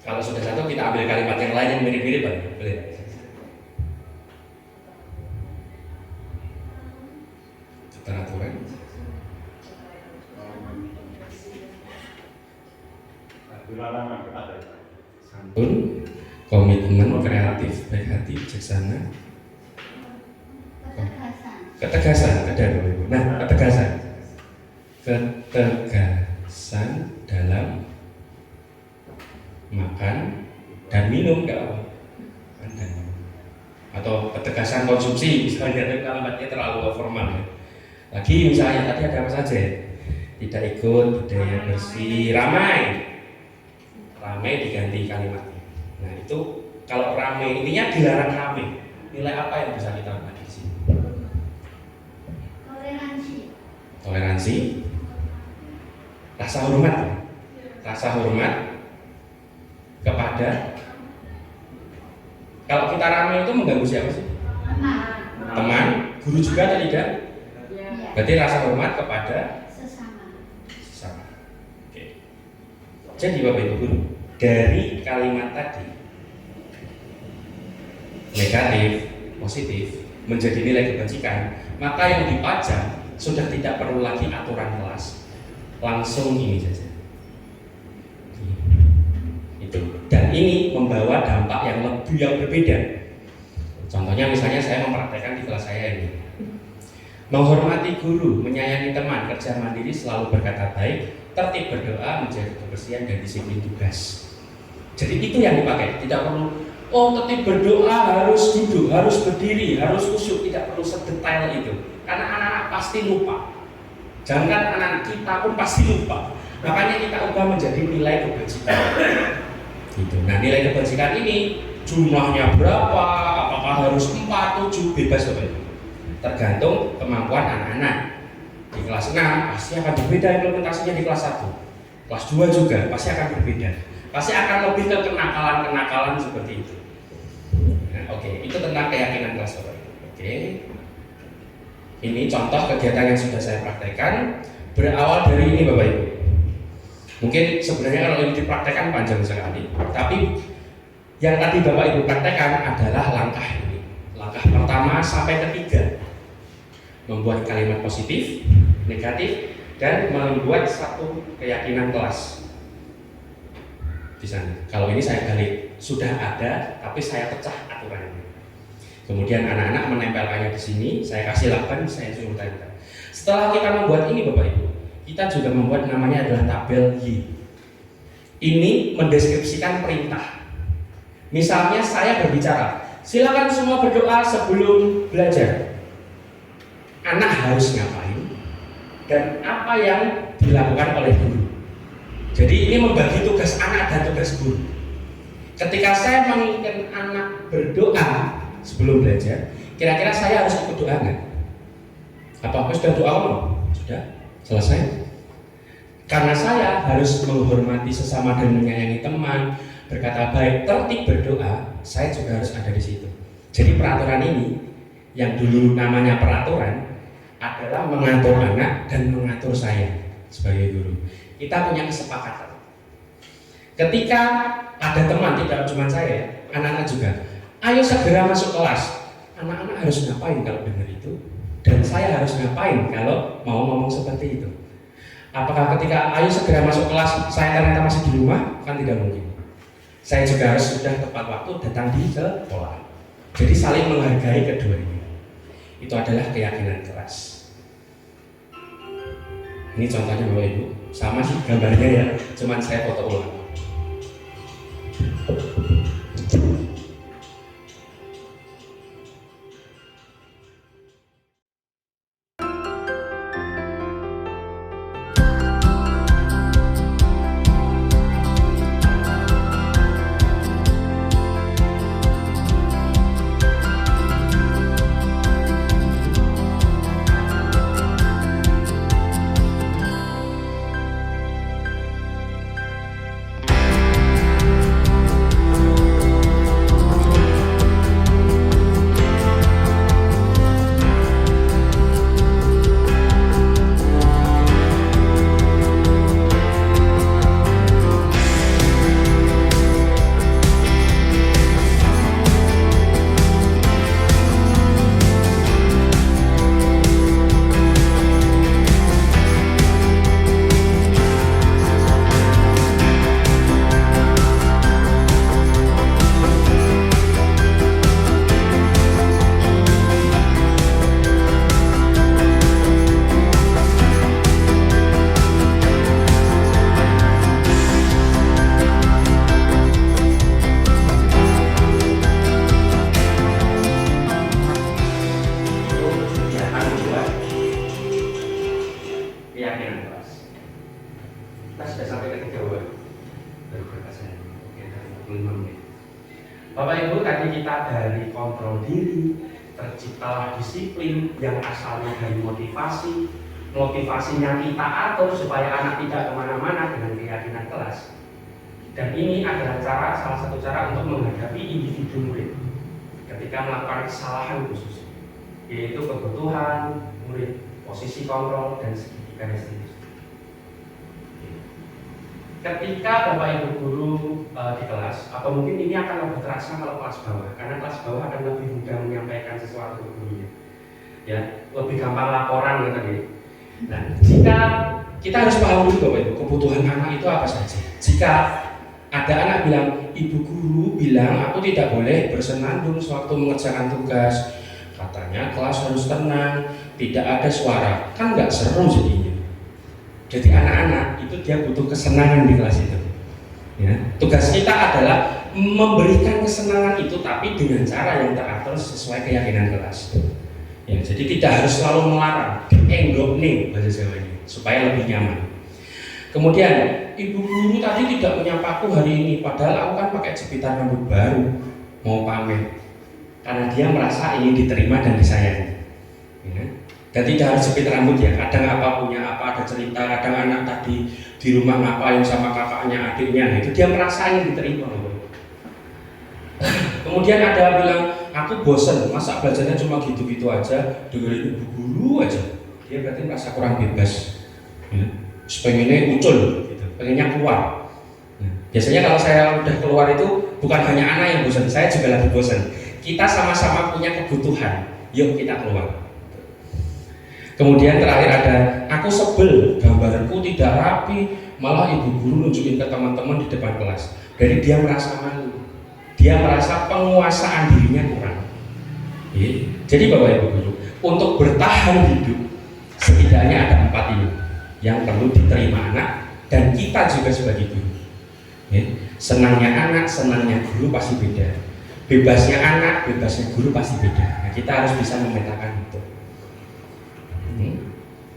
kalau sudah satu kita ambil kalimat yang lain yang mirip-mirip boleh. Peraturan. Santun, komitmen, kreatif, baik hati, bijaksana. Ketegasan ada Bapak Ibu. Nah, ketegasan dalam makan dan minum enggak apa? Makan dan minum. Atau ketegasan konsumsi misalnya, tapi kalimatnya terlalu formal ya. Lagi misalnya tadi ada apa saja? Tidak ikut budaya bersih, ramai diganti kalimatnya. Nah itu kalau ramai intinya dilarang ramai. Nilai apa yang bisa kita buat di sini? Toleransi, rasa hormat kepada. Kalau kita ramai itu mengganggu siapa sih? Teman, guru juga atau tidak? Berarti rasa hormat kepada sesama. Oke. Jadi Bapak Ibu guru, dari kalimat tadi negatif, positif menjadi nilai kebajikan, maka yang dipajang sudah tidak perlu lagi aturan kelas, langsung ini saja. Itu. Dan ini membawa dampak yang berbeda. Contohnya misalnya saya mempraktekkan di kelas saya ini. Menghormati guru, menyayangi teman, kerja mandiri, selalu berkata baik, tertib berdoa, menjaga kebersihan dan disiplin tugas. Jadi itu yang dipakai, tidak perlu tertib berdoa harus duduk, harus berdiri, harus khusyuk, tidak perlu sedetail itu. Karena anak-anak pasti lupa. Jangan anak-anak kita pun pasti lupa. Makanya kita ubah menjadi nilai kebajikan. Gitu. Nah, nilai kebajikan ini jumlahnya berapa? Apakah harus 4, 7, bebas Bapak Ibu. Tergantung kemampuan anak-anak. Di kelas 6 pasti akan berbeda implementasinya di kelas 1. Kelas 2 juga pasti akan berbeda. Pasti akan lebih ke kenakalan-kenakalan seperti itu. Nah, oke, itu tentang keyakinan kelas Bapak Ibu. Oke. Ini contoh kegiatan yang sudah saya praktekkan, berawal dari ini Bapak Ibu. Mungkin sebenarnya kalau ini dipraktekkan panjang sekali, tapi yang tadi Bapak Ibu praktekkan adalah langkah ini. Langkah pertama sampai ketiga. Membuat kalimat positif, negatif, dan membuat satu keyakinan kelas di sana. Kalau ini saya balik, sudah ada, tapi saya pecah aturannya. Kemudian anak-anak menempelkannya di sini, saya kasih lakban, saya suruh tempel. Setelah kita membuat ini Bapak Ibu, kita juga membuat namanya adalah tabel Y. Ini mendeskripsikan perintah. Misalnya saya berbicara, silakan semua berdoa sebelum belajar. Anak harus ngapain dan apa yang dilakukan oleh guru. Jadi ini membagi tugas anak dan tugas guru. Ketika saya menginginkan anak berdoa sebelum belajar, kira-kira saya harus ikut doa nggak? Apa sudah doa belum? Sudah selesai. Karena saya harus menghormati sesama dan menyayangi teman, berkata baik, tertib berdoa, saya juga harus ada di situ. Jadi peraturan ini, yang dulu namanya peraturan, adalah mengatur anak dan mengatur saya sebagai guru. Kita punya kesepakatan. Ketika ada teman, tidak cuma saya, anak-anak juga, ayo segera masuk kelas. Anak-anak harus ngapain kalau dengar itu? Dan saya harus ngapain kalau mau ngomong seperti itu? Apakah ketika ayo segera masuk kelas, saya ternyata masih di rumah? Kan tidak mungkin. Saya juga harus sudah tepat waktu datang di sekolah. Jadi saling menghargai keduanya. Itu adalah keyakinan keras. Ini contohnya Bapak Ibu, sama sih gambarnya ya, cuman saya foto ulang. Bapak Ibu, tadi kita dari kontrol diri, terciptalah disiplin yang asalnya dari motivasi. Motivasinya kita atur supaya anak tidak kemana-mana dengan keyakinan kelas. Dan ini adalah salah satu cara untuk menghadapi individu murid ketika melakukan kesalahan khusus, yaitu kebutuhan murid, posisi kontrol, dan segitiga restitusi. Ketika Bapak Ibu guru di kelas, atau mungkin ini akan lebih terasa kalau kelas bawah, karena kelas bawah akan lebih mudah menyampaikan sesuatu ke gurunya, ya, lebih gampang laporan gitu tadi. Nah, jika kita harus paham dulu Bapak Ibu, kebutuhan anak itu apa saja. Jika ada anak bilang, ibu guru bilang aku tidak boleh bersenandung sewaktu mengerjakan tugas, katanya kelas harus tenang, tidak ada suara, kan nggak seru jadinya. Jadi anak-anak itu dia butuh kesenangan di kelas itu. Ya, tugas kita adalah memberikan kesenangan itu, tapi dengan cara yang teratur sesuai keyakinan kelas. Ya, jadi tidak harus selalu melarang, endokning bahasa Jawanya, supaya lebih nyaman. Kemudian ibu guru tadi tidak menyapaku hari ini, padahal aku kan pakai jepitan rambut baru, mau pamer, karena dia merasa ingin diterima dan disayangi. Ya. Dan tidak harus jepit rambut ya, kadang apa punya apa, ada cerita, kadang anak tadi di rumah ngapain sama kakaknya, adiknya, itu dia merasa ingin diterima. Kemudian ada bilang, aku bosen, masa belajarnya cuma gitu-gitu aja, dengerin ibu guru aja. Dia berarti merasa kurang bebas, ya. Pengennya muncul, gitu. Pengennya keluar. Nah, biasanya kalau saya udah keluar itu bukan hanya anak yang bosan, saya juga lagi bosan. Kita sama-sama punya kebutuhan, yuk kita keluar. Kemudian terakhir ada, aku sebel, gambarku tidak rapi, malah ibu guru nunjukin ke teman-teman di depan kelas. Jadi dia merasa malu, dia merasa penguasaan dirinya kurang. Jadi Bapak Ibu guru, untuk bertahan hidup Setidaknya ada 4 ini yang perlu diterima anak dan kita juga sebagai guru. Ya. Senangnya anak, senangnya guru pasti beda. Bebasnya anak, bebasnya guru pasti beda. Nah, kita harus bisa memetakan itu.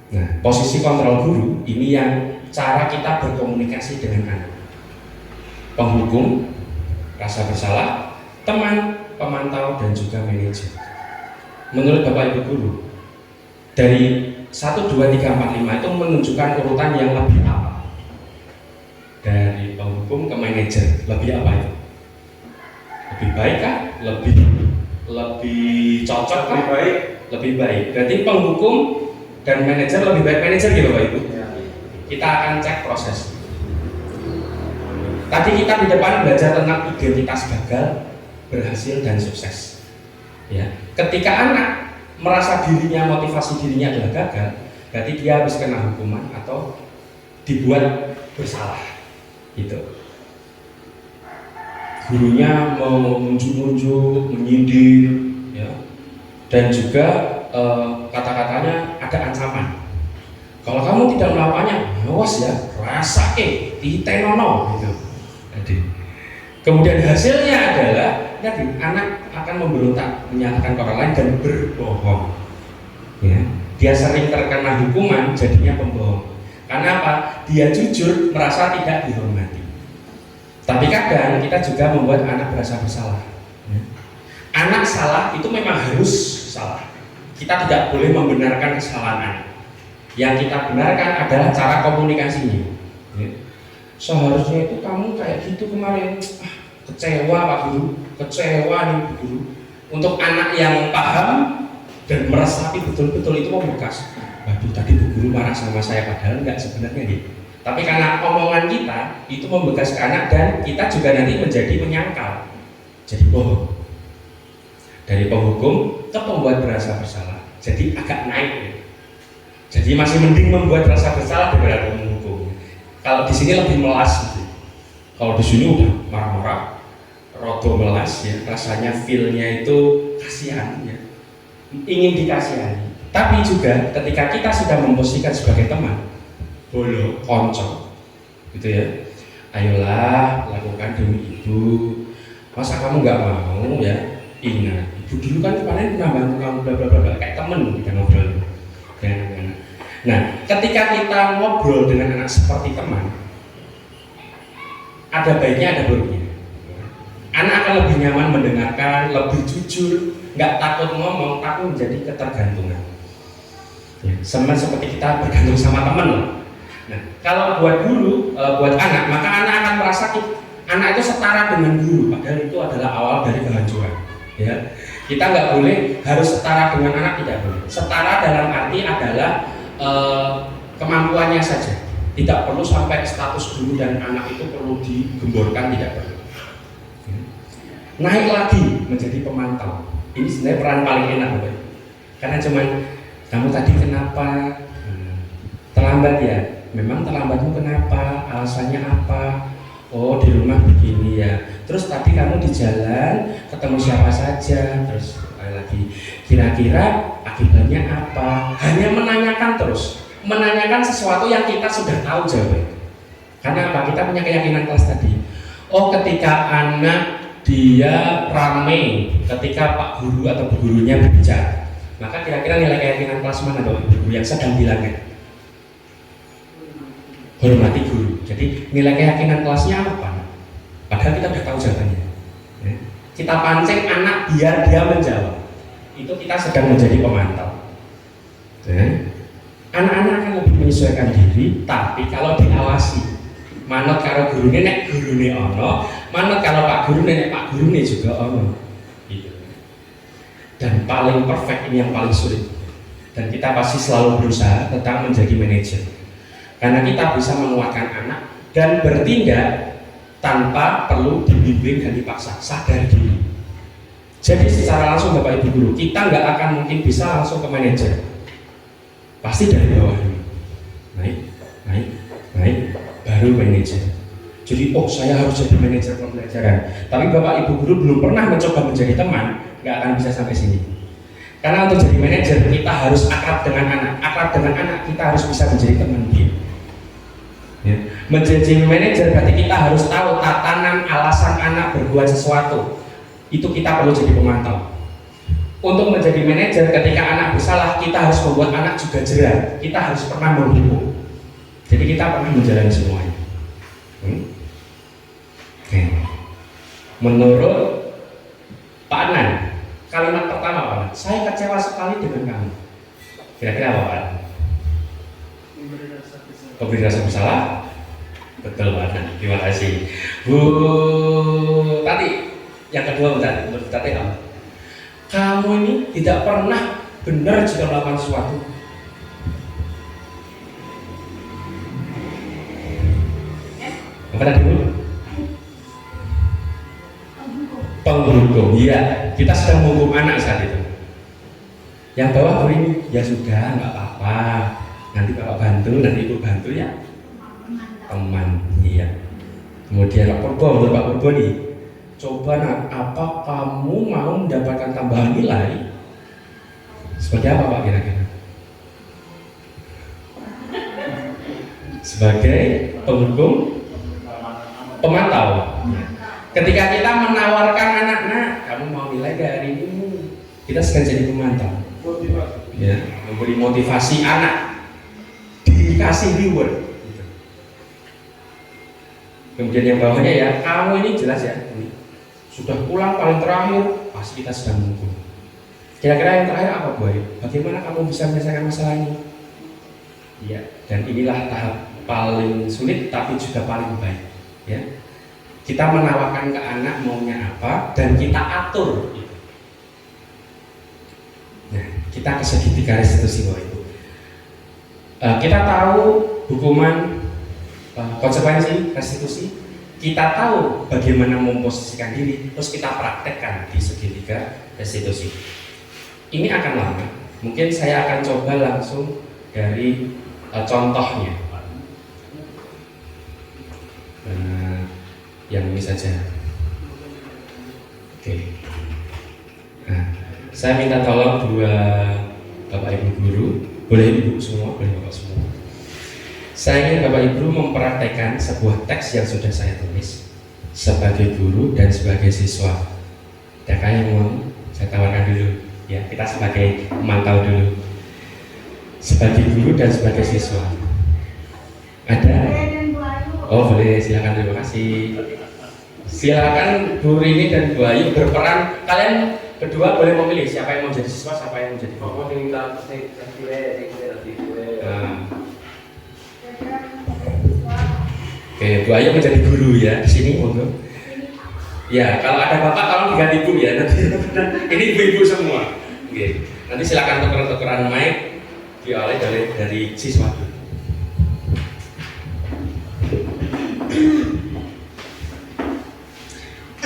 Nah, posisi kontrol guru ini yang cara kita berkomunikasi dengan anak. Penghukum, rasa bersalah, teman, pemantau, dan juga manajer. Menurut Bapak Ibu guru, dari 1, 2, 3, 4, 5 itu menunjukkan urutan yang lebih apa? Dari penghukum ke manajer, lebih apa itu? Lebih baik kah? Lebih cocok kah? Lebih baik. Lebih baik. Berarti penghukum dan manajer lebih baik manajer gitu Bapak Ibu. Kita akan cek proses. Tadi kita di depan belajar tentang identitas gagal, berhasil dan sukses. Ya, ketika anak merasa dirinya, motivasi dirinya adalah gagal, berarti dia harus kena hukuman atau dibuat bersalah. Gitu. Gurunya mau munjuk-munjuk, menyindir, ya, dan juga kata-katanya ada ancaman. Kalau kamu tidak melakukannya, awas ya, rasa titenono gitu. Jadi, kemudian hasilnya adalah tadi anak akan memberontak, menyalahkan orang lain dan berbohong. Ya, dia sering terkena hukuman, jadinya pembohong. Karena apa? Dia jujur, merasa tidak dihormati. Tapi kadang kita juga membuat anak merasa bersalah. Ya. Anak salah itu memang harus salah. Kita tidak boleh membenarkan kesalahan anak. Yang kita benarkan adalah cara komunikasinya. Ya. Seharusnya itu kamu kayak gitu kemarin. Kecewa Pak Guru, kecewa nih Bu Guru. Untuk anak yang paham dan meresapi betul-betul itu membekas. Waduh, tadi Bu Guru marah sama saya, padahal enggak sebenarnya gitu. Tapi karena omongan kita itu membekas ke anak dan kita juga nanti menjadi menyangkal, jadi bohong. Dari penghukum ke pembuat merasa bersalah, jadi agak naik. Ya. Jadi masih mending membuat rasa bersalah daripada menghukum. Kalau di sini lebih melas gitu. Kalau di sini udah marah-marah, rodo melas ya, rasanya feel-nya itu kasihan ya. Ingin dikasihani. Tapi juga ketika kita sudah memposisikan sebagai teman, bolo, konco, gitu ya. Ayolah, lakukan demi ibu. Masa kamu nggak mau ya? Ingat, ibu dulu kan kemarin pernah bantu kamu bla bla bla, kayak temen kita ngobrol. Nah, ketika kita ngobrol dengan anak seperti teman, ada baiknya, ada buruknya. Anak akan lebih nyaman mendengarkan, lebih jujur, nggak takut ngomong, tapi menjadi ketergantungan. Ya, sama seperti kita bergantung sama teman loh. Nah, kalau buat guru, buat anak, maka anak akan merasa anak itu setara dengan guru, padahal itu adalah awal dari kehancuran. Ya, kita nggak boleh harus setara dengan anak, tidak boleh. Setara dalam arti adalah kemampuannya saja, tidak perlu sampai status guru dan anak itu perlu digemborkan, tidak perlu. Naik lagi menjadi pemantau. Ini sebenarnya peran paling enak, Bapak. Karena cuman kamu tadi kenapa terlambat ya? Memang terlambatmu kenapa? Alasannya apa? Oh, di rumah begini ya. Terus tadi kamu di jalan ketemu siapa saja? Terus lagi kira-kira akibatnya apa? Hanya menanyakan terus, menanyakan sesuatu yang kita sudah tahu jawabnya. Karena apa? Kita punya keyakinan kelas tadi. Oh, ketika anak dia rame, ketika Pak Guru atau Bu Gurunya berbicara, maka kira-kira nilai keyakinan kelas mana Bapak Ibu yang sedang bilangnya? Hormati guru. Jadi nilai keyakinan kelasnya apa? Padahal kita sudah tahu jawabannya. Ya. Kita pancing anak biar dia menjawab. Itu kita sedang menjadi pemantau. Ya. Anak-anak akan lebih menyesuaikan diri, tapi kalau diawasi, manut karo gurune nek gurune ono, manut kalau Pak Guru nek Pak Gurune juga ono. Gitu. Dan paling perfect ini yang paling sulit. Dan kita pasti selalu berusaha tentang menjadi manajer. Karena kita bisa menguatkan anak dan bertindak tanpa perlu dibimbing dan dipaksa, sadar diri. Jadi secara langsung Bapak Ibu Guru, kita nggak akan mungkin bisa langsung ke manajer. Pasti dari bawah dulu, naik, baru manajer. Jadi oh saya harus jadi manajer pembelajaran. Tapi Bapak Ibu Guru belum pernah mencoba menjadi teman, nggak akan bisa sampai sini. Karena untuk jadi manajer kita harus akrab dengan anak kita harus bisa menjadi teman dia. Ya. Menjadi manajer berarti kita harus tahu tatanan alasan anak berbuat sesuatu. Itu kita perlu jadi pemantau. Untuk menjadi manajer ketika anak bersalah kita harus membuat anak juga jerah. Kita harus pernah menghukum. Jadi kita pernah menjalani semuanya. Oke. Menurut Pak Anan, kalimat pertama Pak Anan, saya kecewa sekali dengan kamu. Kira-kira apa Pak Anan? Memberi rasa bersalah? Betul Pak Anan, terima kasih. Bu Tati, yang kedua menurut Tati apa? Kamu ini tidak pernah benar jika melakukan sesuatu. Apa tadi dulu? Penghukum, iya. Kita sedang menghukum anak saat itu. Yang bawah Bu ini, ya sudah, nggak apa-apa. Nanti Bapak bantu, nanti Ibu bantu ya. Teman, iya. Kemudian Pak Purbo, menurut Pak Purbo nih, coba nak, apa kamu mau mendapatkan tambahan nilai? Seperti apa Pak kira-kira? Sebagai penghukum, pemantau. Ketika kita menawarkan anak-anak, kamu mau nilai dari ini, kita sekarang jadi pemantau. Ya, memberi motivasi anak, dikasih reward. Kemudian yang bawahnya ya, kamu ini jelas ya, ini sudah pulang paling terakhir, pasti kita sedang menghukum. Kira-kira yang terakhir apa Boy? Bagaimana kamu bisa menyelesaikan masalah ini? Ya, dan inilah tahap paling sulit tapi juga paling baik. Ya, kita menawarkan ke anak maunya apa dan kita atur. Nah, kita ke segitiga restitusi bahwa itu. Kita tahu hukuman konsekuensi restitusi. Kita tahu bagaimana memposisikan diri, terus kita praktekkan di segitiga restitusi. Ini akan lama. Mungkin saya akan coba langsung dari contohnya. Yang ini saja. Oke. Nah, saya minta tolong dua Bapak Ibu guru, boleh Ibu semua, boleh Bapak semua. Saya ingin Bapak Ibu mempraktekkan sebuah teks yang sudah saya tulis sebagai guru dan sebagai siswa. Adakah yang mau? Saya tawarkan dulu. Ya, kita sebagai pemantau dulu. Sebagai guru dan sebagai siswa. Ada? Oh boleh, silakan, terima kasih. Silakan Bu Rini dan Bu Ayu berperan. Kalian berdua boleh memilih siapa yang mau jadi siswa, siapa yang mau jadi guru. Oke, Bu Ayu menjadi guru ya di sini monggo. Ya, kalau ada bapak tolong diganti Bu ya nanti. Ini ibu-ibu semua. Oke, nanti silakan tukeran-tukeran mic dioleh dari siswa.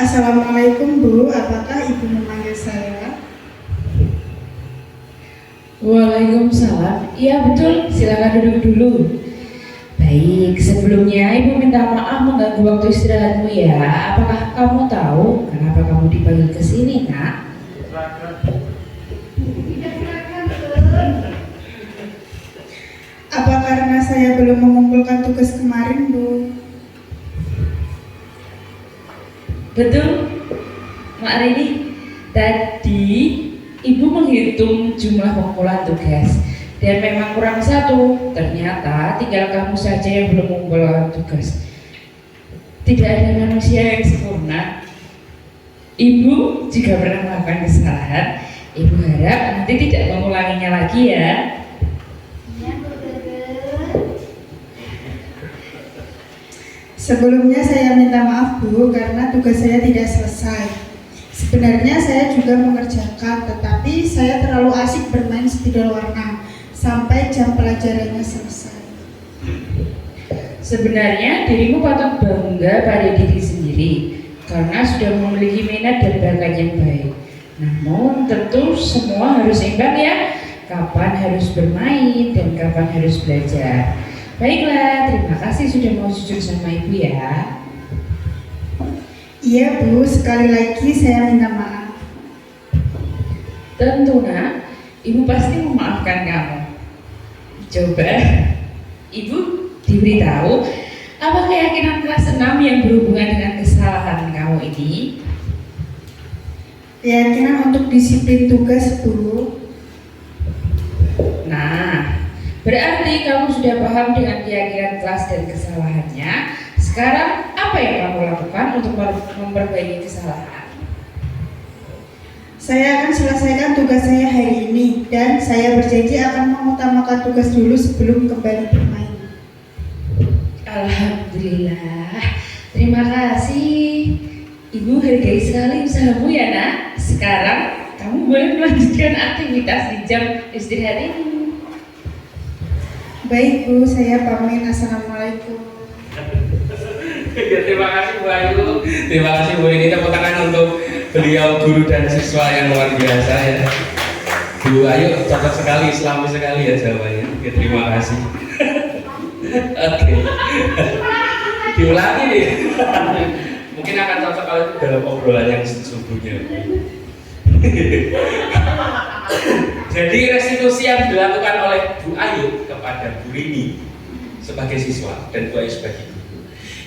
Assalamualaikum Bu, apakah Ibu memanggil saya? Waalaikumsalam. Iya betul, silakan duduk dulu. Baik, sebelumnya Ibu minta maaf mengganggu waktu istirahatmu ya. Apakah kamu tahu kenapa kamu dipanggil ke sini, Nak? Apa karena saya belum mengumpulkan tugas kemarin, Bu? Betul, Mak Rini. Tadi Ibu menghitung jumlah pengumpulan tugas dan memang kurang satu. Ternyata tinggal kamu saja yang belum mengumpulkan tugas. Tidak ada manusia yang sempurna. Ibu jika pernah melakukan kesalahan, Ibu harap nanti tidak mengulanginya lagi ya. Sebelumnya saya minta maaf Bu karena tugas saya tidak selesai. Sebenarnya saya juga mengerjakan, tetapi saya terlalu asik bermain spidol warna sampai jam pelajarannya selesai. Sebenarnya dirimu patut bangga pada diri sendiri karena sudah memiliki minat dan bakat yang baik. Namun tentu semua harus seimbang ya. Kapan harus bermain dan kapan harus belajar. Baiklah, terima kasih sudah mau jujur sama Ibu ya. Iya Bu, sekali lagi saya minta maaf. Tentu Nak, Ibu pasti memaafkan kamu. Coba Ibu diberitahu apa keyakinan kelas 6 yang berhubungan dengan kesalahan kamu ini? Keyakinan untuk disiplin tugas, Bu. Nah, berarti kamu sudah paham dengan keyakinan kelas dan kesalahannya. Sekarang apa yang kamu lakukan untuk memperbaiki kesalahan? Saya akan selesaikan tugas saya hari ini dan saya berjanji akan mengutamakan tugas dulu sebelum kembali bermain. Alhamdulillah, terima kasih. Ibu hargai sekali usahamu ya nak. Sekarang kamu boleh melanjutkan aktivitas di jam istirahat ini. Baik Bu, saya pamit. Assalamualaikum. Ya, terima kasih Bu Ayu, terima kasih Bu Rini. Tepuk tangan untuk beliau guru dan siswa yang luar biasa ya. Bu Ayu cocok sekali, islami sekali ya jawabannya. Ya, terima kasih. Oke, diulangi nih. Mungkin akan cocok kalau itu dalam obrolan yang sesungguhnya. Jadi restitusi yang dilakukan oleh Bu Ayu kepada Bu Rini sebagai siswa dan Bu Ayu sebagai guru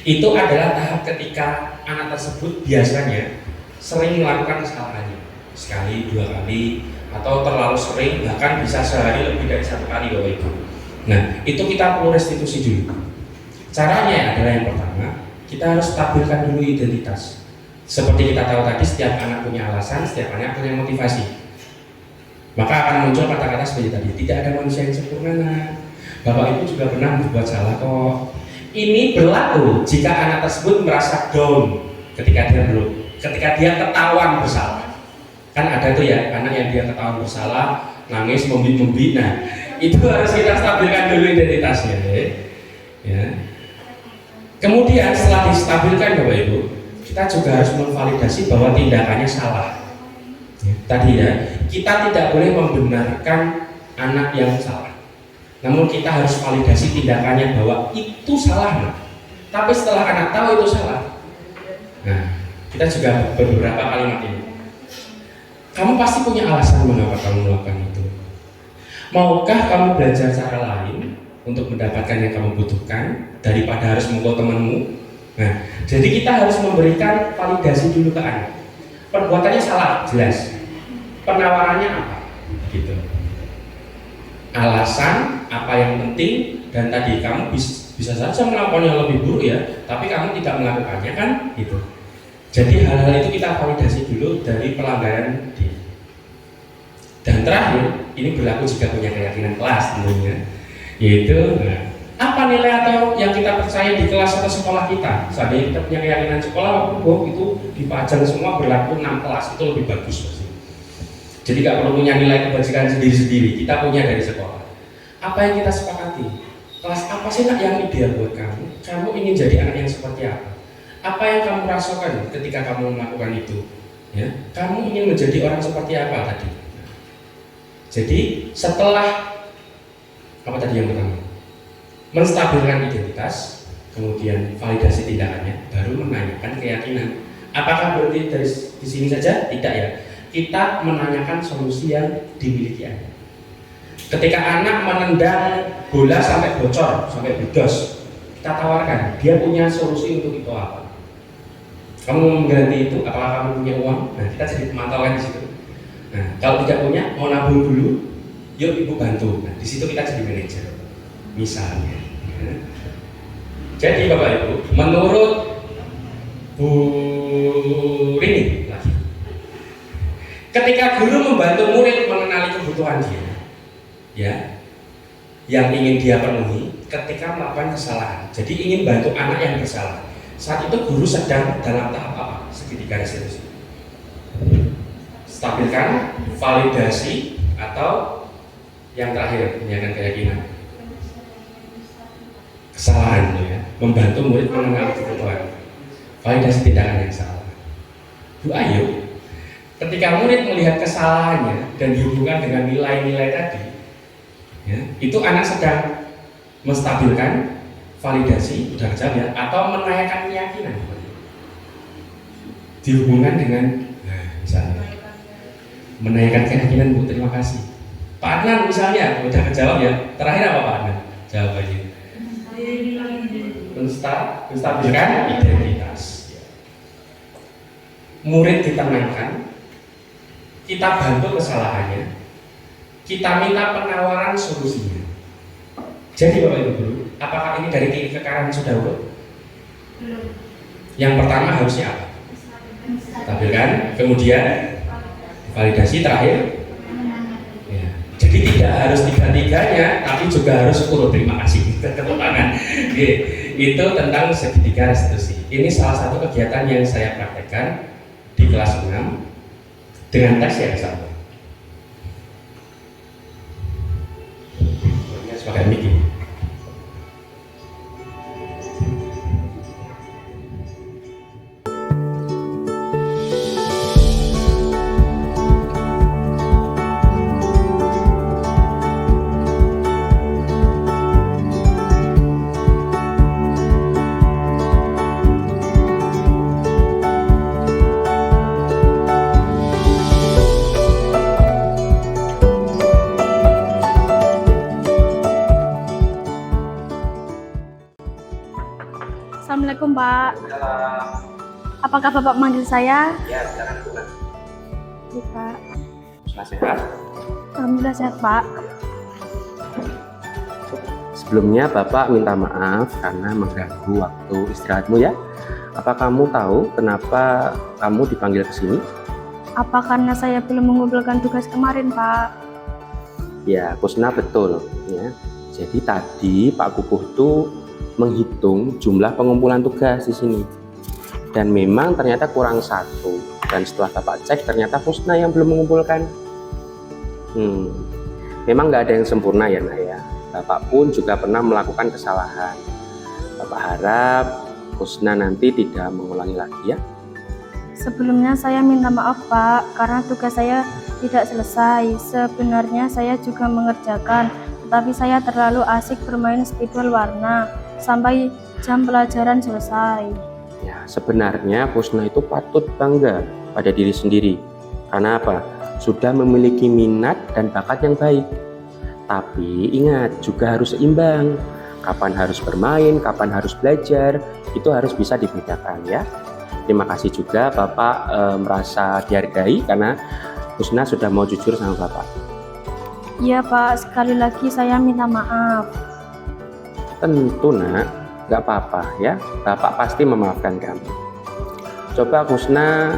itu adalah tahap ketika anak tersebut biasanya sering melakukan kesalahannya sekali, 2 kali, atau terlalu sering, bahkan bisa sehari lebih dari 1 kali Bapak Ibu. Nah, itu kita perlu restitusi dulu. Caranya adalah yang pertama, kita harus stabilkan dulu identitas. Seperti kita tahu tadi, setiap anak punya alasan, setiap anak punya motivasi. Maka akan muncul kata-kata seperti tadi, tidak ada manusia yang sempurna. Nah, Bapak Ibu juga pernah berbuat salah kok. Ini berlaku jika anak tersebut merasa down ketika dia ketahuan bersalah. Kan ada tuh ya, anak yang dia ketahuan bersalah, nangis, membit-membit. Nah, itu harus kita stabilkan dulu identitasnya ya. Kemudian setelah distabilkan Bapak Ibu, kita juga harus memvalidasi bahwa tindakannya salah ya. Tadi ya, kita tidak boleh membenarkan anak yang salah, namun kita harus validasi tindakannya bahwa itu salah. Nah, tapi setelah anak tahu itu salah, nah kita juga beberapa kalimat ini. Kamu pasti punya alasan mengapa kamu melakukan itu. Maukah kamu belajar cara lain untuk mendapatkan yang kamu butuhkan daripada harus mengikut temanmu? Nah, jadi kita harus memberikan validasi dulu ke anak. Perbuatannya salah, jelas. Penawarannya apa? Gitu. Alasan apa yang penting, dan tadi kamu bisa saja melakukan yang lebih buruk ya, tapi kamu tidak melakukannya kan? Gitu. Jadi hal-hal itu kita validasi dulu dari pelanggaran dia. Dan terakhir, ini berlaku jika punya keyakinan kelas tentunya, yaitu apa nilai atau yang kita percaya di kelas atau sekolah kita. Seandainya kita punya keyakinan sekolah, itu dipajang semua berlaku 6 kelas, itu lebih bagus pasti. Jadi nggak perlu punya nilai kebajikan sendiri-sendiri, kita punya dari sekolah. Apa yang kita sepakati? Kelas apa sih nak yang ideal buat kamu? Kamu ingin jadi anak yang seperti apa? Apa yang kamu rasakan ketika kamu melakukan itu? Ya, kamu ingin menjadi orang seperti apa tadi? Jadi setelah apa tadi yang pertama? Menstabilkan identitas, kemudian validasi tindakannya, baru menanyakan keyakinan. Apakah berarti dari di sini saja? Tidak ya. Kita menanyakan solusi yang dimiliki anak. Ketika anak menendang bola sampai bocor, sampai bidos, kita tawarkan, dia punya solusi untuk itu apa? Kamu mau mengganti itu? Apakah kamu punya uang? Nah, kita jadi pemantauan di situ. Nah, kalau tidak punya, mau nabung dulu, yuk ibu bantu. Nah, di situ kita jadi manajer, misalnya. Ya. Jadi Bapak Ibu, menurut Bu Rini lagi, ketika guru membantu murid mengenali kebutuhan dia, ya, yang ingin dia penuhi ketika melakukan kesalahan. Jadi ingin bantu anak yang bersalah. Saat itu guru sedang dalam tahap apa? Segitiga restitusi. Stabilkan, validasi, atau yang terakhir menyampaikan keyakinan. Kesalahan ya, membantu murid mengenali kebutuhan. Validasi tindakan yang salah. Bu Ayu, ketika murid melihat kesalahannya dan dihubungkan dengan nilai-nilai tadi, ya, itu anak sedang menstabilkan, validasi, udah jawab ya, atau menaikkan keyakinan. Dihubungkan dengan, nah, misalnya, menaikkan keyakinan, Bu, terima kasih. Pak Adnan misalnya, udah kejawab ya. Terakhir apa Pak Adnan? Jawabannya. Menstabilkan identitas. Murid ditenangkan, kita bantu kesalahannya, kita minta penawaran solusinya. Jadi Bapak Ibu Guru, apakah ini dari kiri ke kanan sudah urut? Belum. Yang pertama harusnya apa? Stabilkan, kemudian validasi, terakhir ya. Jadi tidak harus tiga-tiganya, tapi juga harus urut. Terima kasih. Tepuk tangan. Itu tentang segitiga restitusi. Ini salah satu kegiatan yang saya praktekkan di kelas 6 dengan tes yang sama. Ini sebagai meeting. Assalamualaikum Pak. Apakah Bapak manggil saya? Ya, silakan bukan. Iya Pak. Sudah sehat. Alhamdulillah sehat Pak. Sebelumnya Bapak minta maaf karena mengganggu waktu istirahatmu ya. Apa kamu tahu kenapa kamu dipanggil ke sini? Apa karena saya belum mengumpulkan tugas kemarin Pak? Ya, Kusna betul ya. Jadi tadi Pak Kukuh itu menghitung jumlah pengumpulan tugas di sini. Dan memang ternyata kurang satu. Dan setelah Bapak cek ternyata Kusna yang belum mengumpulkan. Memang nggak ada yang sempurna ya Nak ya. Bapak pun juga pernah melakukan kesalahan. Bapak harap Kusna nanti tidak mengulangi lagi ya. Sebelumnya saya minta maaf Pak karena tugas saya tidak selesai. Sebenarnya saya juga mengerjakan, tetapi saya terlalu asik bermain spidol warna sampai jam pelajaran selesai. Ya, sebenarnya Kusna itu patut bangga pada diri sendiri. Karena apa? Sudah memiliki minat dan bakat yang baik. Tapi ingat, juga harus seimbang. Kapan harus bermain, kapan harus belajar, itu harus bisa dibedakan ya. Terima kasih juga Bapak merasa dihargai karena Kusna sudah mau jujur sama Bapak. Iya Pak, sekali lagi saya minta maaf. Tentu Nak, nggak apa-apa ya. Bapak pasti memaafkan kamu. Coba Kusna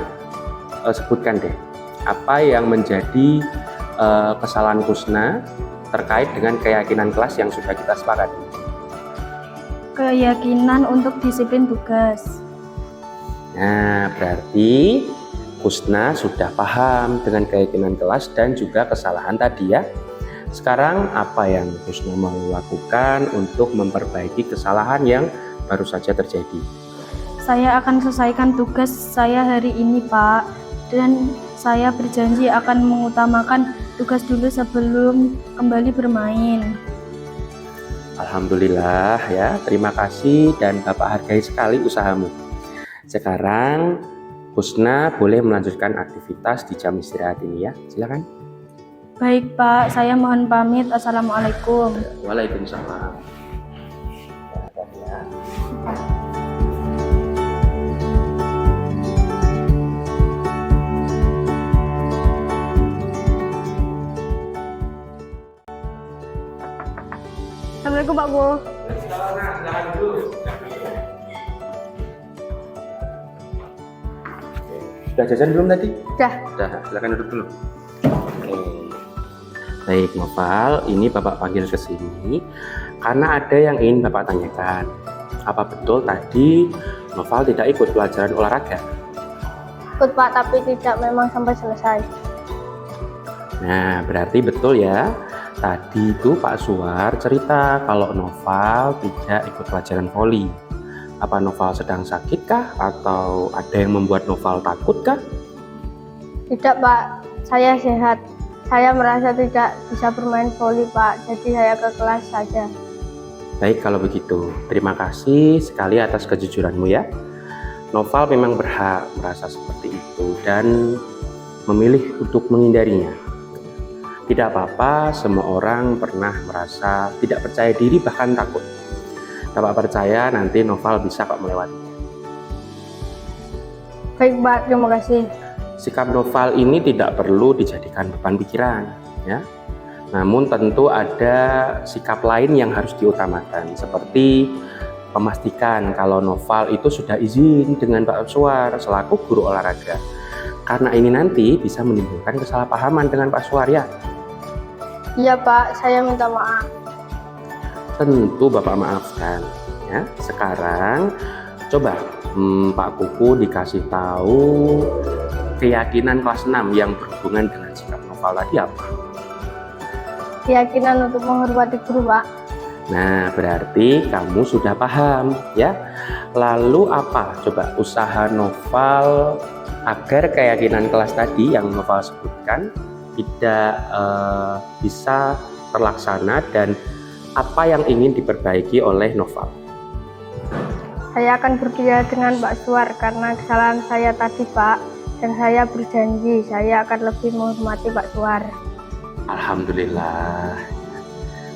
sebutkan deh, apa yang menjadi kesalahan Kusna terkait dengan keyakinan kelas yang sudah kita sepakati. Keyakinan untuk disiplin tugas. Nah, berarti Kusna sudah paham dengan keyakinan kelas dan juga kesalahan tadi ya. Sekarang apa yang Kusna mau lakukan untuk memperbaiki kesalahan yang baru saja terjadi? Saya akan selesaikan tugas saya hari ini Pak. Dan saya berjanji akan mengutamakan tugas dulu sebelum kembali bermain. Alhamdulillah ya, terima kasih dan Bapak hargai sekali usahamu. Sekarang Kusna boleh melanjutkan aktivitas di jam istirahat ini ya, silakan. Baik Pak, saya mohon pamit. Assalamualaikum. Waalaikumsalam. Ya. Assalamualaikum Pak Bu. Sudah jajan belum tadi? Sudah. Sudah, silakan duduk dulu. Baik, Noval, ini Bapak panggil ke sini karena ada yang ingin Bapak tanyakan. Apa betul tadi Noval tidak ikut pelajaran olahraga? Ikut Pak, tapi tidak memang sampai selesai. Nah, berarti betul ya. Tadi itu Pak Suwar cerita kalau Noval tidak ikut pelajaran voli. Apa Noval sedang sakit kah? Atau ada yang membuat Noval takut kah? Tidak Pak, saya sehat. Saya merasa tidak bisa bermain voli Pak, jadi saya ke kelas saja. Baik kalau begitu, terima kasih sekali atas kejujuranmu ya. Noval memang berhak merasa seperti itu dan memilih untuk menghindarinya. Tidak apa-apa, semua orang pernah merasa tidak percaya diri bahkan takut. Bapak percaya nanti Noval bisa kok melewatinya. Baik Pak, terima kasih. Sikap Noval ini tidak perlu dijadikan beban pikiran, ya. Namun tentu ada sikap lain yang harus diutamakan, seperti memastikan kalau Noval itu sudah izin dengan Pak Suar selaku guru olahraga. Karena ini nanti bisa menimbulkan kesalahpahaman dengan Pak Suar, ya. Iya Pak, saya minta maaf. Tentu Bapak maafkan, ya. Sekarang coba Pak Kuku dikasih tahu keyakinan kelas 6 yang berhubungan dengan sikap Noval tadi apa? Keyakinan untuk menghormati guru Pak. Nah, berarti kamu sudah paham, ya. Lalu apa coba usaha Noval agar keyakinan kelas tadi yang Noval sebutkan tidak bisa terlaksana, dan apa yang ingin diperbaiki oleh Noval? Saya akan berbicara dengan Pak Suar karena kesalahan saya tadi Pak, dan saya berjanji saya akan lebih menghormati Pak Suar. Alhamdulillah.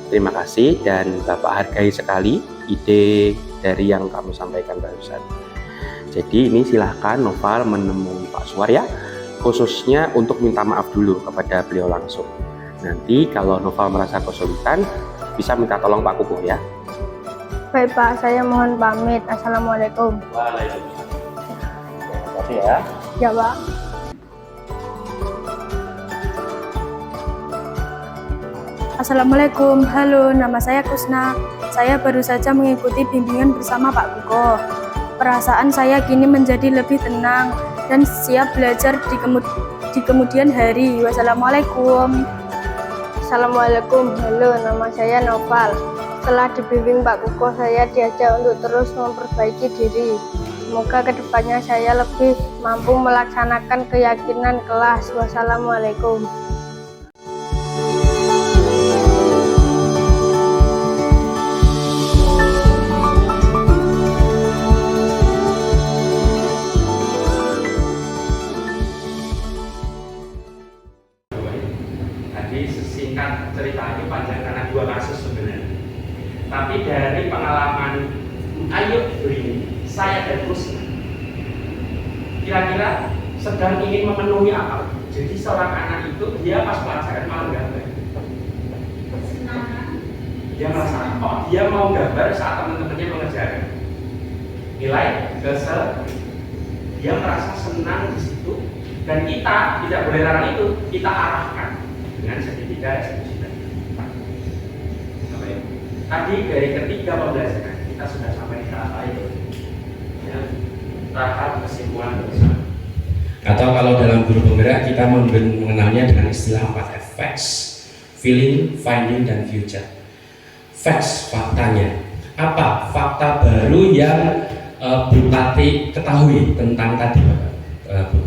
Terima kasih, dan Bapak hargai sekali ide dari yang kamu sampaikan barusan. Jadi ini silahkan Noval menemui Pak Suar, ya, khususnya untuk minta maaf dulu kepada beliau langsung. Nanti kalau Noval merasa kesulitan bisa minta tolong Pak Kuku, ya. Baik Pak, saya mohon pamit. Assalamualaikum. Waalaikumsalam. Terima kasih, ya. Ya Pak. Assalamualaikum, halo, nama saya Kusna. Saya baru saja mengikuti bimbingan bersama Pak Kuko. Perasaan saya kini menjadi lebih tenang dan siap belajar di kemudian hari. Wassalamualaikum. Assalamualaikum, halo, nama saya Noval. Setelah dibimbing Pak Kuko, saya diajak untuk terus memperbaiki diri. Semoga kedepannya saya lebih mampu melaksanakan keyakinan kelas. Wassalamualaikum. Tadi sesingkat cerita ini panjang karena 2 kasus sebenarnya. Tapi dari pengalaman Ayu ini, saya dan Kusna kira-kira sedang ingin memenuhi apa? Jadi seorang anak itu dia pas pelajaran malah gambar. Dia merasa, oh dia mau gambar saat teman-temannya mengerjakan. Nilai kesel, dia merasa senang di situ, dan kita tidak boleh larang itu, kita arahkan dengan segitiga eksekusi. Tadi dari ketiga pembelajaran kita sudah sampai ke tahap itu, ya, tahap kesimpulan bersama. Atau kalau dalam guru penggerak kita mengenalnya dengan istilah 4F: facts, feeling, finding, dan future. Facts, faktanya. Apa fakta baru yang Bu Tati ketahui tentang tadi, Bu?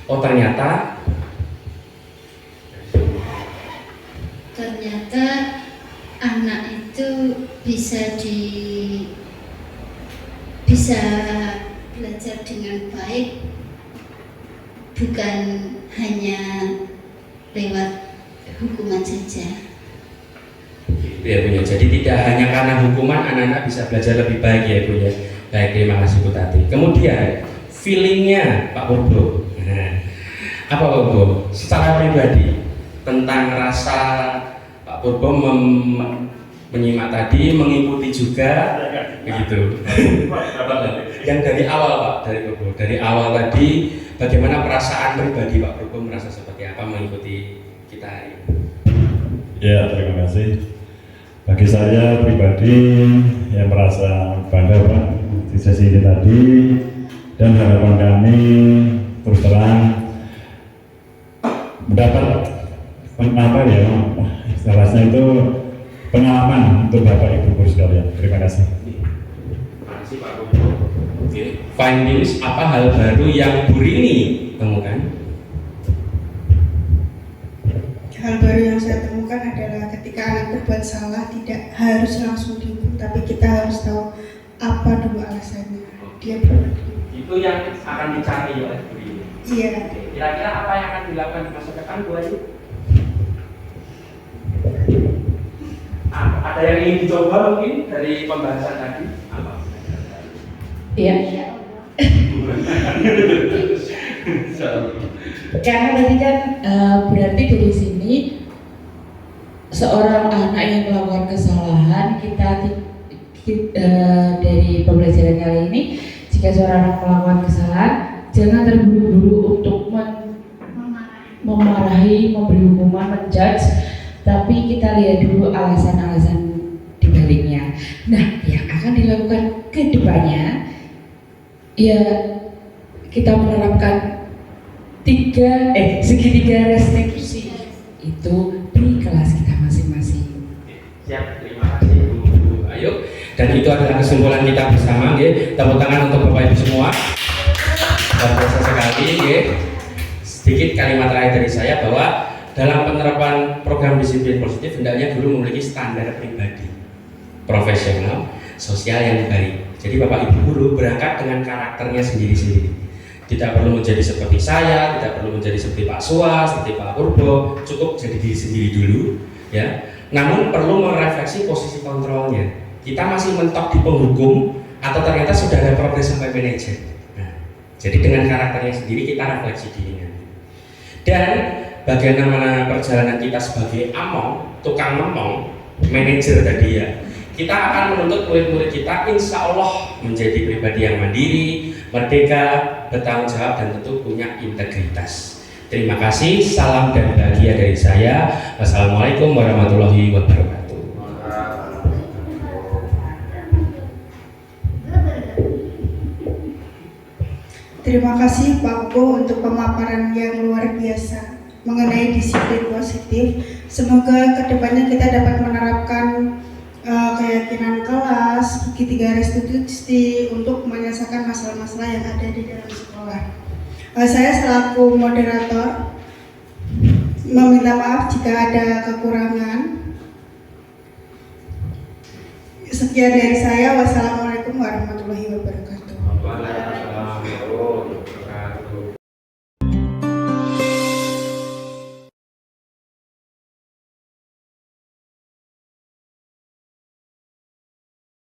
Oh ternyata anak itu bisa belajar dengan baik, bukan hanya lewat hukuman saja. Ya Bu ya, jadi tidak hanya karena hukuman anak-anak bisa belajar lebih baik, ya Bu ya. Baik, terima kasih Bu Tati. Kemudian feelingnya Pak Purbo. Nah, apa Pak Purbo? Secara pribadi tentang rasa Pak Purbo menyimak tadi, mengikuti juga, begitu. Yang dari awal Pak, dari awal tadi, bagaimana perasaan pribadi Pak Purbo, merasa seperti apa mengikuti kita hari ini? Ya, terima kasih. Bagi saya pribadi yang merasa bangga Pak di sesi ini tadi, dan harapan kami terus terang mendapat istilahnya itu pengalaman untuk Bapak Ibu guru sekalian. Terima kasih. Terima kasih Pak Purbo. Findings, apa hal baru yang Bu Rini temukan? Hal baru yang saya temukan adalah ketika anak berbuat salah tidak harus langsung dihukum, tapi kita harus tahu apa dulu alasannya dia berbuat. Itu yang akan dicari oleh Bu Rini. Iya. Kira-kira apa yang akan dilakukan di masa depan Bu Ayu? Ada yang ingin dicoba mungkin dari pembahasan tadi? Apa? Iya. Karena tadi kan berarti dari sini seorang anak yang melakukan kesalahan dari pembelajaran kali ini, jika seorang anak melakukan kesalahan, jangan terburu-buru untuk memarahi, memberi hukuman, menjudge, tapi kita lihat dulu alasan-alasan dibaliknya. Nah, yang akan dilakukan ke depannya, ya kita menerapkan segitiga restitusi itu di kelas kita masing-masing. Siap, terima kasih Bu Ayu. Dan itu adalah kesimpulan kita bersama, ya. Tepuk tangan untuk Bapak Ibu semua. Luar biasa sekali, ya. Sedikit kalimat terakhir dari saya bahwa dalam penerapan program disiplin positif hendaknya guru memiliki standar pribadi, profesional, sosial yang baik. Jadi Bapak Ibu guru berangkat dengan karakternya sendiri-sendiri. Tidak perlu menjadi seperti saya, tidak perlu menjadi seperti Pak Suwa, seperti Pak Purbo, cukup jadi diri sendiri dulu, ya. Namun perlu merefleksi posisi kontrolnya. Kita masih mentok di penghukum atau ternyata sudah ada progres sampai manajer. Nah, jadi dengan karakternya sendiri kita refleksi dirinya. Dan bagaimana perjalanan kita sebagai among, tukang ngomong, manajer tadi ya. Kita akan menuntut murid-murid kita insya Allah menjadi pribadi yang mandiri, merdeka, bertanggung jawab dan tentu punya integritas. Terima kasih, salam dan bahagia dari saya. Wassalamualaikum warahmatullahi wabarakatuh. Terima kasih Pak Bo untuk pemaparan yang luar biasa mengenai disiplin positif. Semoga kedepannya kita dapat menerapkan keyakinan kelas, segitiga restitusi untuk menyelesaikan masalah-masalah yang ada di dalam sekolah. Saya selaku moderator meminta maaf jika ada kekurangan. Sekian dari saya. Wassalamualaikum warahmatullahi wabarakatuh.